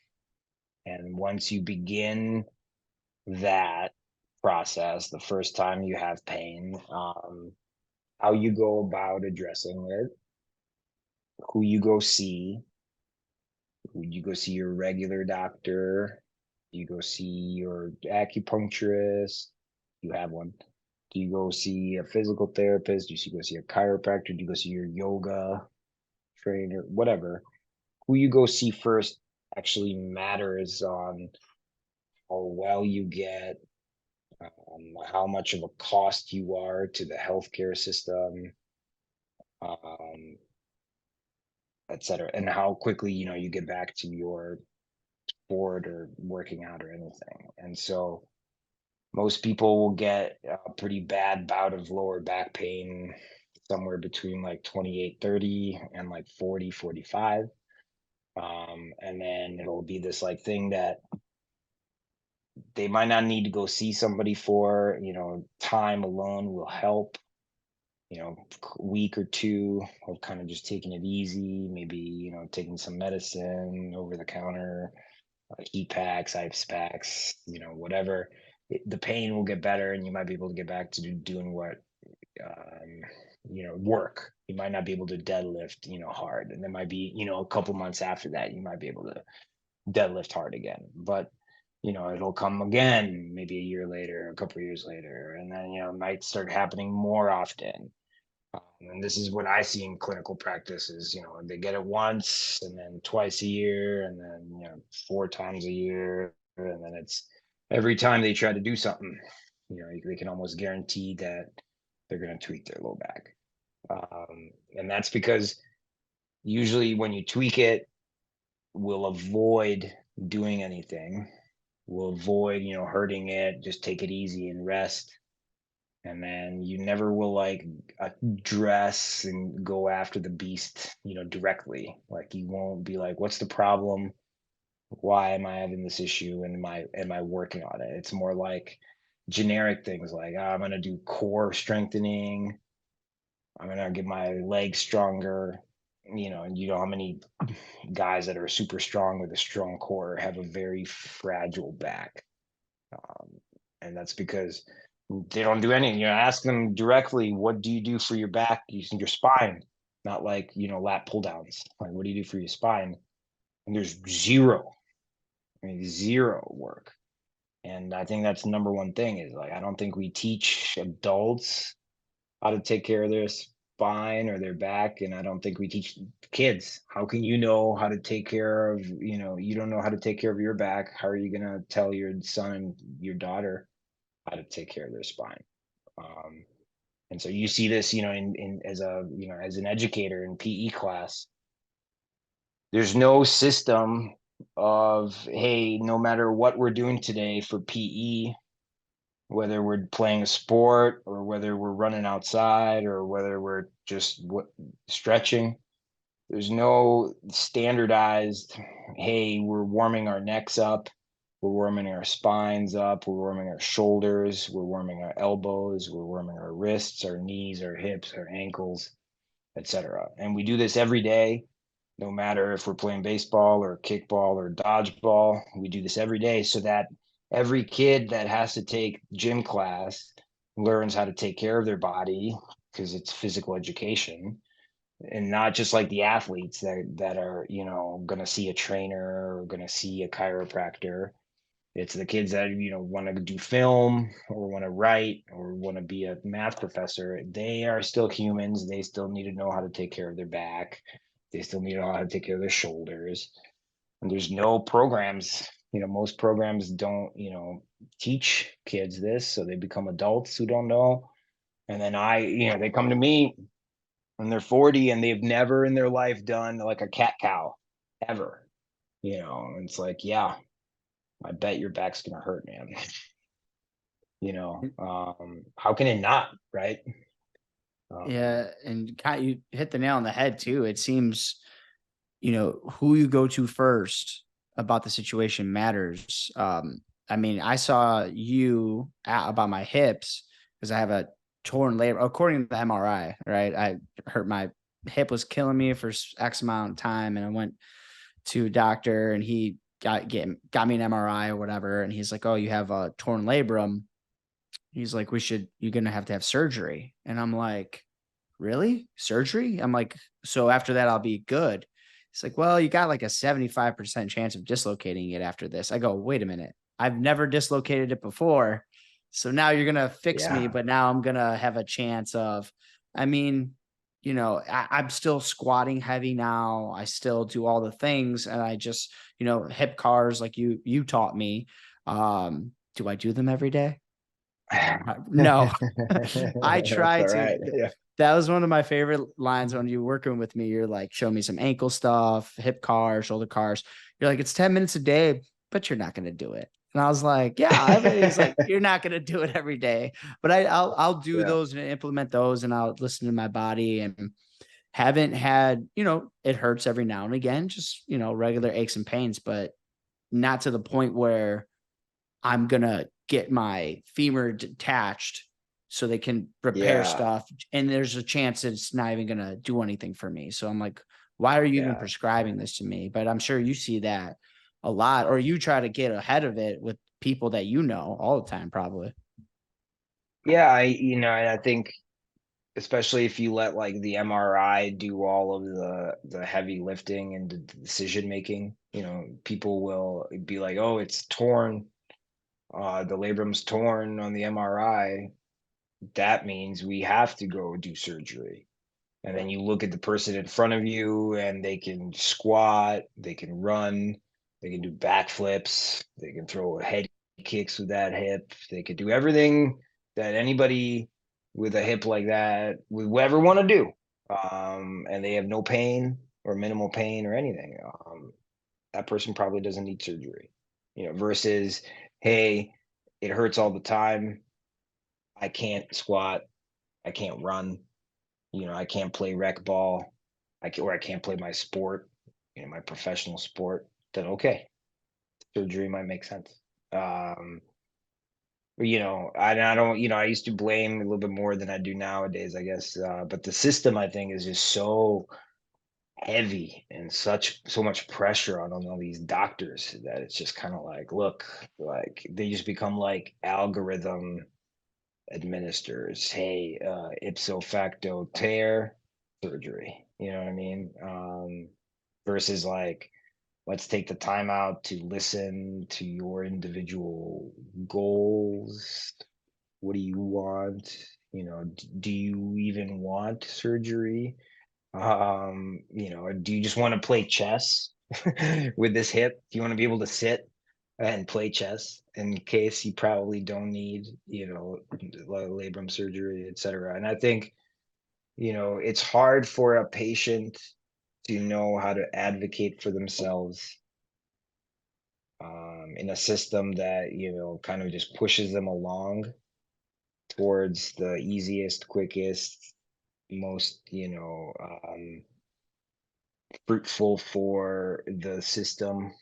And once you begin that process, the first time you have pain, how you go about addressing it, who you go see, who you go see your regular doctor, you go see your acupuncturist, you have one. Do you go see a physical therapist? Do you go see a chiropractor? Do you go see your yoga trainer? Whatever. Who you go see first actually matters on how well you get, how much of a cost you are to the healthcare system, um, et cetera, and how quickly you get back to your sport or working out or anything. And so most people will get a pretty bad bout of lower back pain somewhere between like 28, 30 and like 40, 45. And then it'll be this like thing that they might not need to go see somebody for, time alone will help, week or two of kind of just taking it easy, maybe, taking some medicine over the counter, heat packs, ice packs, whatever. The pain will get better, and you might be able to get back to doing what, work. You might not be able to deadlift, hard. And there might be, a couple months after that, you might be able to deadlift hard again. But, it'll come again, maybe a year later, a couple of years later. And then, it might start happening more often. And this is what I see in clinical practice is, they get it once and then twice a year and then, 4 times a year. And then it's every time they try to do something, they can almost guarantee that they're going to tweak their low back. And that's because usually when you tweak it, we'll avoid doing anything. We'll avoid, hurting it, just take it easy and rest. And then you never will like address and go after the beast, directly. Like you won't be like, what's the problem? Why am I having this issue? And am I working on it? It's more like generic things like, I'm gonna do core strengthening. I'm gonna get my legs stronger. And you know how many guys that are super strong with a strong core have a very fragile back. Um, and that's because they don't do anything. Ask them directly, what do you do for your back using your spine? Not like, lat pull downs. Like, what do you do for your spine? And there's zero, I mean, zero work. And I think that's the number one thing is like, I don't think we teach adults how to take care of their spine or their back. And I don't think we teach kids. How can you know how to take care of, you don't know how to take care of your back. How are you going to tell your son and your daughter how to take care of their spine? Um, and so you see this, in as a, as an educator in PE class, there's no system of, hey, no matter what we're doing today for PE, whether we're playing a sport or whether we're running outside or whether we're just stretching, there's no standardized, hey, we're warming our necks up, we're warming our spines up, we're warming our shoulders, we're warming our elbows, we're warming our wrists, our knees, our hips, our ankles, etc. And we do this every day, no matter if we're playing baseball or kickball or dodgeball. We do this every day so that every kid that has to take gym class learns how to take care of their body because it's physical education, and not just like the athletes that are going to see a trainer or going to see a chiropractor. It's the kids that want to do film or want to write or want to be a math professor. They are still humans. They still need to know how to take care of their back. They still need to know how to take care of their shoulders. And there's no programs. Most programs don't teach kids this, so they become adults who don't know. And then they come to me when they're 40 and they've never in their life done like a cat cow ever. And it's like, yeah, I bet your back's gonna hurt, man. How can it not, right? Um, Yeah, and you hit the nail on the head too. It seems, who you go to first about the situation matters. I mean, I saw you about my hips because I have a torn labrum, according to the MRI, right? I hurt my hip was killing me for X amount of time, and I went to a doctor, and he got me an MRI or whatever, and he's like, "Oh, you have a torn labrum." He's like, you're gonna have to have surgery, and I'm like, really? Surgery? I'm like, so after that, I'll be good. It's like, well, you got like a 75% chance of dislocating it after this. I go, wait a minute. I've never dislocated it before. So now you're going to fix me, yeah, but now I'm going to have a chance of, I mean, I'm still squatting heavy now. I still do all the things. And I just, hip cars like you taught me. Do I do them every day? No, I that's try all to. right. Yeah, That was one of my favorite lines when you're working with me. You're like, show me some ankle stuff, hip cars, shoulder cars. You're like, it's 10 minutes a day, but you're not going to do it. And I was like, yeah, everybody's like, you're not going to do it every day, but I'll do yeah, those and implement those, and I'll listen to my body, and haven't had, it hurts every now and again, just, regular aches and pains, but not to the point where I'm going to get my femur detached so they can repair yeah, stuff. And there's a chance that it's not even going to do anything for me. So I'm like, why are you even yeah, prescribing this to me? But I'm sure you see that a lot, or you try to get ahead of it with people that all the time, probably. yeah. And I think especially if you let like the MRI do all of the heavy lifting and the decision making, people will be like, oh, it's torn. The labrum's torn on the MRI. that means we have to go do surgery. And then you look at the person in front of you and they can squat, they can run, they can do backflips, they can throw head kicks with that hip, they could do everything that anybody with a hip like that would ever want to do. And they have no pain or minimal pain or anything. That person probably doesn't need surgery, versus, hey, it hurts all the time. I can't squat, I can't run, I can't play rec ball, or I can't play my sport, my professional sport, then okay, surgery might make sense. Um, I don't, I used to blame a little bit more than I do nowadays, I guess. But the system, I think, is just so heavy and so much pressure on all these doctors that it's just kind of like, look, like they just become like algorithm administers. Hey, ipso facto tear surgery. You know what I mean? Versus like, let's take the time out to listen to your individual goals. What do you want? Do you even want surgery? Or do you just want to play chess with this hip? Do you want to be able to sit and play chess in case you probably don't need, labrum surgery, etc. And I think, it's hard for a patient to know how to advocate for themselves in a system that, kind of just pushes them along towards the easiest, quickest, most, fruitful for the system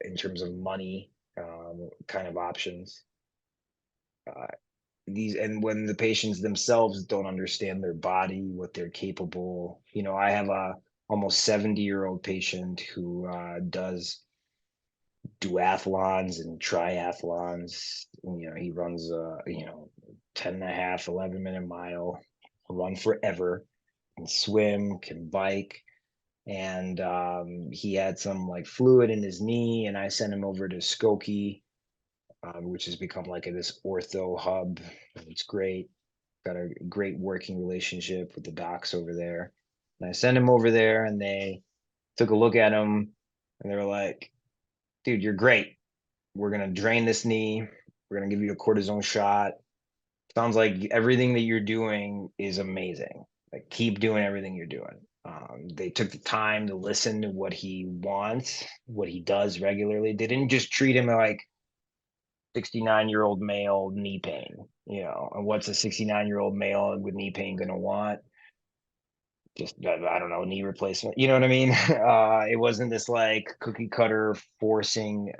in terms of money kind of options. Uh, and when the patients themselves don't understand their body, what they're capable, I have a almost 70-year-old patient who does duathlons and triathlons. He runs 10 and a half, 11-minute mile, run forever, can swim, can bike, and he had some like fluid in his knee, and I sent him over to Skokie, which has become like this ortho hub. It's great. Got a great working relationship with the docs over there. And I sent him over there, and they took a look at him, and they were like, "Dude, you're great. We're gonna drain this knee. We're gonna give you a cortisone shot. Sounds like everything that you're doing is amazing. Like, keep doing everything you're doing." They took the time to listen to what he wants, what he does regularly. They didn't just treat him like 69-year-old male knee pain, and what's a 69-year-old male with knee pain going to want? Just, I don't know, knee replacement. You know what I mean? It wasn't this like cookie cutter forcing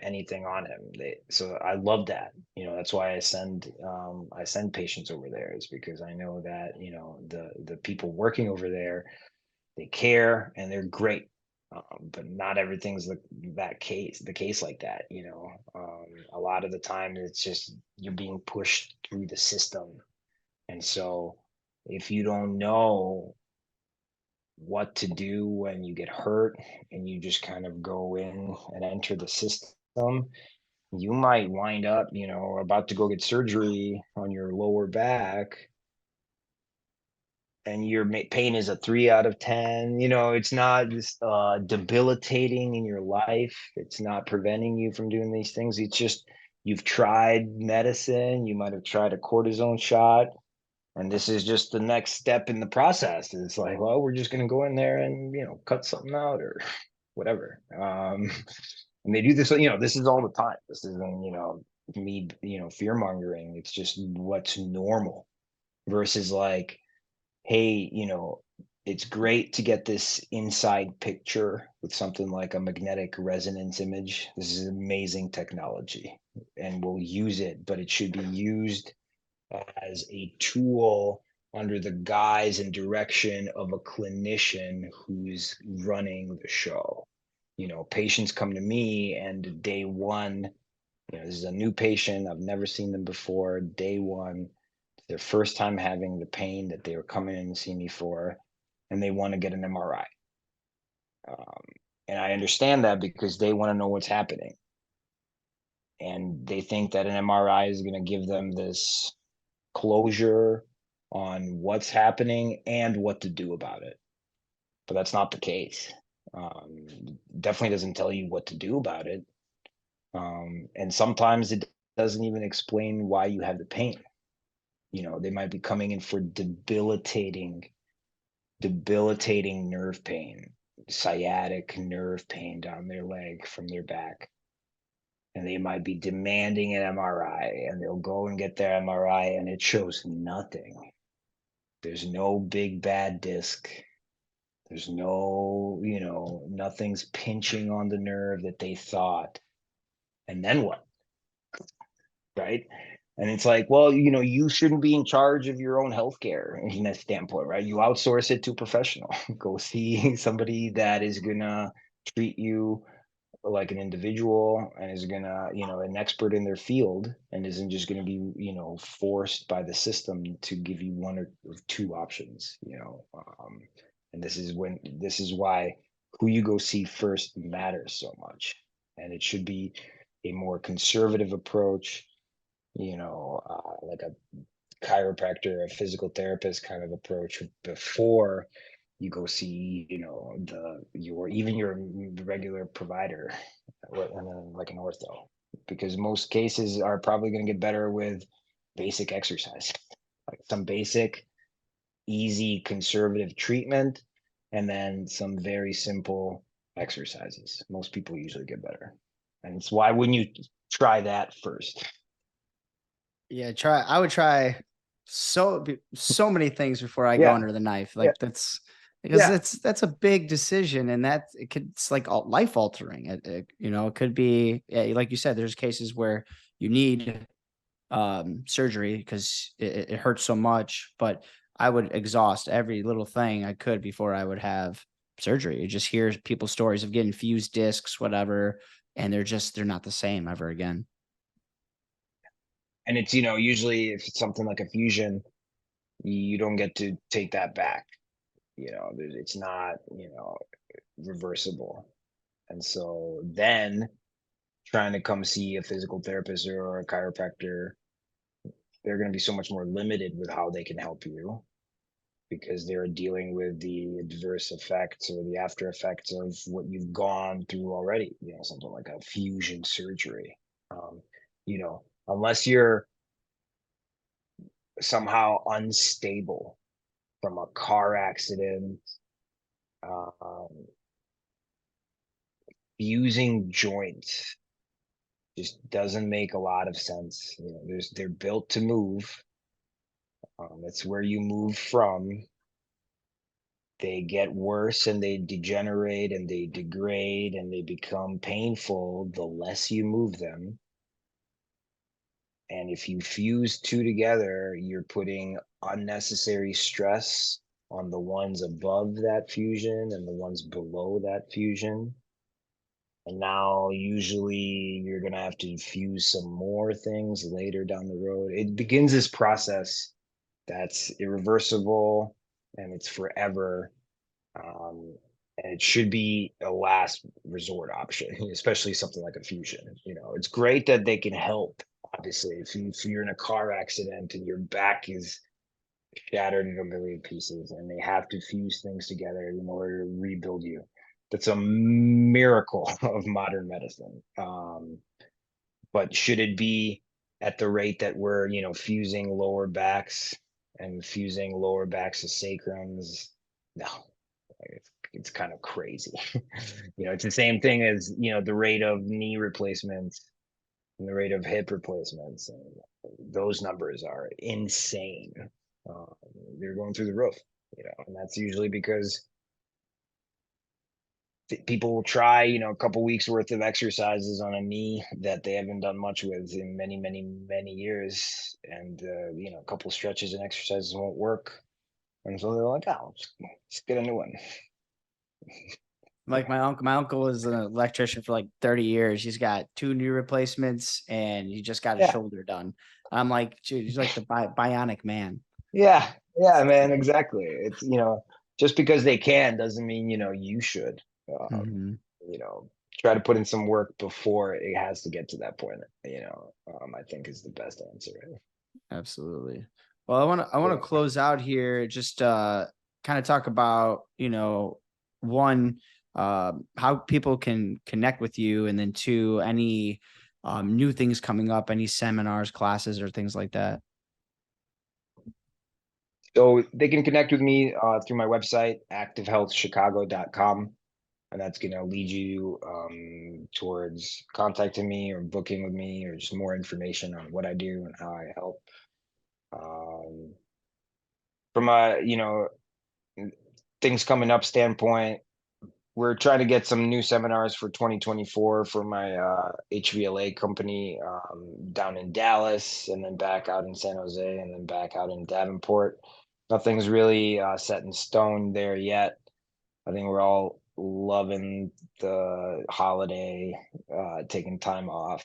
anything on him. So I love that. That's why I send patients over there, is because I know that the people working over there, they care and they're great. But not everything's the case like that. A lot of the time it's just you're being pushed through the system, and so if you don't know what to do when you get hurt and you just kind of go in and enter the system, you might wind up, about to go get surgery on your lower back, and your pain is a 3 out of 10. It's not just debilitating in your life. It's not preventing you from doing these things. It's just you've tried medicine. You might have tried a cortisone shot, and this is just the next step in the process. It's like, well, we're just going to go in there and cut something out or whatever. And they do this. This is all the time. This isn't me fear mongering. It's just what's normal versus like, hey, it's great to get this inside picture with something like a magnetic resonance image. This is amazing technology, and we'll use it, but it should be used as a tool under the guise and direction of a clinician who's running the show. Patients come to me, and day one, this is a new patient. I've never seen them before. Day one, their first time having the pain that they were coming in to see me for, and they want to get an MRI. And I understand that because they want to know what's happening. And they think that an MRI is going to give them this closure on what's happening and what to do about it. But that's not the case. Definitely doesn't tell you what to do about it. And sometimes it doesn't even explain why you have the pain. They might be coming in for debilitating nerve pain, sciatic nerve pain down their leg from their back. And they might be demanding an MRI, and they'll go and get their MRI and it shows nothing. There's no big bad disc. There's no, nothing's pinching on the nerve that they thought. And then what? Right? And it's like, well, you shouldn't be in charge of your own healthcare in that standpoint, right? You outsource it to a professional. Go see somebody that is gonna treat you like an individual and is gonna, an expert in their field, and isn't just gonna be, forced by the system to give you one or two options. And this is why who you go see first matters so much, and it should be a more conservative approach, like a chiropractor, a physical therapist kind of approach before you go see, your regular provider, like an ortho, because most cases are probably going to get better with basic exercise, like some basic, easy, conservative treatment, and then some very simple exercises. Most people usually get better, and it's why wouldn't you try that first? Yeah, I would try so many things before I go Yeah, under the knife. yeah, Like that's because yeah. that's a big decision, and it's like life altering. It could be, yeah, like you said, there's cases where you need surgery because it hurts so much, but I would exhaust every little thing I could before I would have surgery. You just hear people's stories of getting fused discs, whatever, and they're not the same ever again. And it's, usually if it's something like a fusion, you don't get to take that back. It's not, reversible. And so then trying to come see a physical therapist or a chiropractor, they're going to be so much more limited with how they can help you, because they're dealing with the adverse effects or the after effects of what you've gone through already, something like a fusion surgery. Unless you're somehow unstable from a car accident, um, fusing joints just doesn't make a lot of sense. They're built to move. That's where you move from. They get worse and they degenerate and they degrade and they become painful the less you move them. And if you fuse two together, you're putting unnecessary stress on the ones above that fusion and the ones below that fusion. And now usually you're going to have to fuse some more things later down the road. It begins this process that's irreversible and it's forever. And it should be a last resort option, especially something like a fusion. It's great that they can help. Obviously, if you're in a car accident and your back is shattered into a million pieces and they have to fuse things together in order to rebuild you, that's a miracle of modern medicine. But should it be at the rate that we're, fusing lower backs and fusing lower backs to sacrums? No, it's kind of crazy. It's the same thing as, the rate of knee replacements and the rate of hip replacements. And those numbers are insane. Uh, they're going through the roof, and that's usually because people will try, a couple weeks worth of exercises on a knee that they haven't done much with in many, many, many years. And, a couple stretches and exercises won't work. And so they're like, oh, let's get a new one. Like my uncle was an electrician for like 30 years. He's got two knee replacements and he just got his Yeah. shoulder done. I'm like, dude, he's like the bionic man. Yeah. Yeah, man. Exactly. It's, just because they can doesn't mean, you should, Mhm. you know, try to put in some work before it has to get to that point, I think is the best answer. Absolutely. Well, I want to Yeah. close out here, just kind of talk about, one, how people can connect with you, and then two, any new things coming up, any seminars, classes, or things like that. So they can connect with me through my website, activehealthchicago.com. And that's going to lead you towards contacting me or booking with me or just more information on what I do and how I help. Um, from a, things coming up standpoint, we're trying to get some new seminars for 2024 for my HVLA company down in Dallas, and then back out in San Jose, and then back out in Davenport. Nothing's really set in stone there yet. I think we're all loving the holiday, taking time off.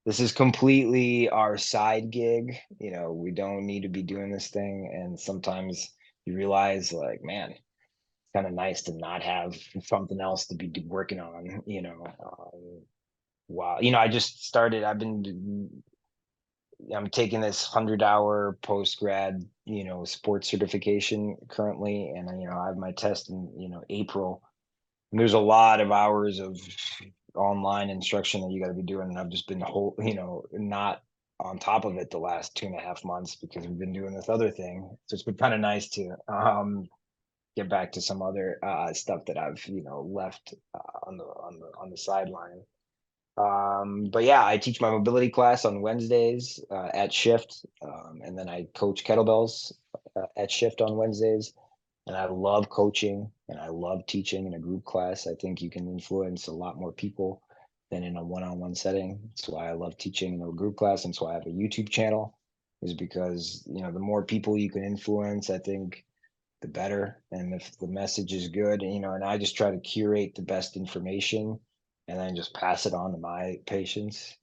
This is completely our side gig. We don't need to be doing this thing, and sometimes you realize, like, man, kind of nice to not have something else to be working on. Wow. I just started. I'm taking this 100-hour post grad, sports certification currently, and I have my test in April. And there's a lot of hours of online instruction that you got to be doing, and I've just been not on top of it the last 2.5 months because we've been doing this other thing. So it's been kind of nice to get back to some other stuff that I've left on the sideline. But yeah, I teach my mobility class on Wednesdays at shift, and then I coach kettlebells at shift on Wednesdays. And I love coaching and I love teaching in a group class. I think you can influence a lot more people than in a one-on-one setting. That's why I love teaching in a group class. And so I have a YouTube channel, is because the more people you can influence, I think the better. And if the message is good, and I just try to curate the best information and then just pass it on to my patients.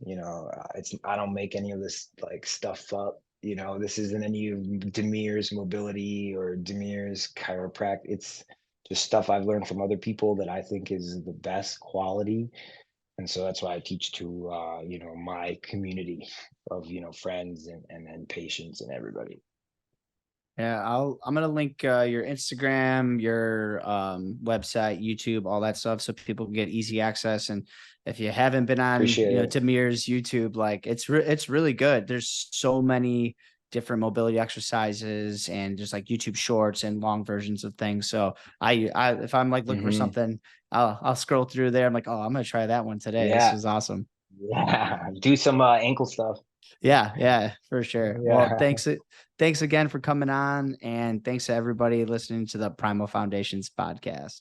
I don't make any of this like stuff up. This isn't any of Damir's mobility or Damir's chiropractic. It's just stuff I've learned from other people that I think is the best quality. And so that's why I teach to my community of friends and patients and everybody. Yeah, I'm gonna link your Instagram, your website, YouTube, all that stuff, so people can get easy access. And if you haven't been on, Appreciate it. Damir's YouTube, like it's really good. There's so many different mobility exercises and just like YouTube shorts and long versions of things. So I if I'm like looking for Hmm. something, I'll scroll through there. I'm like, oh, I'm gonna try that one today. This Yeah. was awesome. Yeah. Do some ankle stuff. Yeah, for sure. Well, Yeah. thanks again for coming on, and thanks to everybody listening to the Primal Foundations podcast.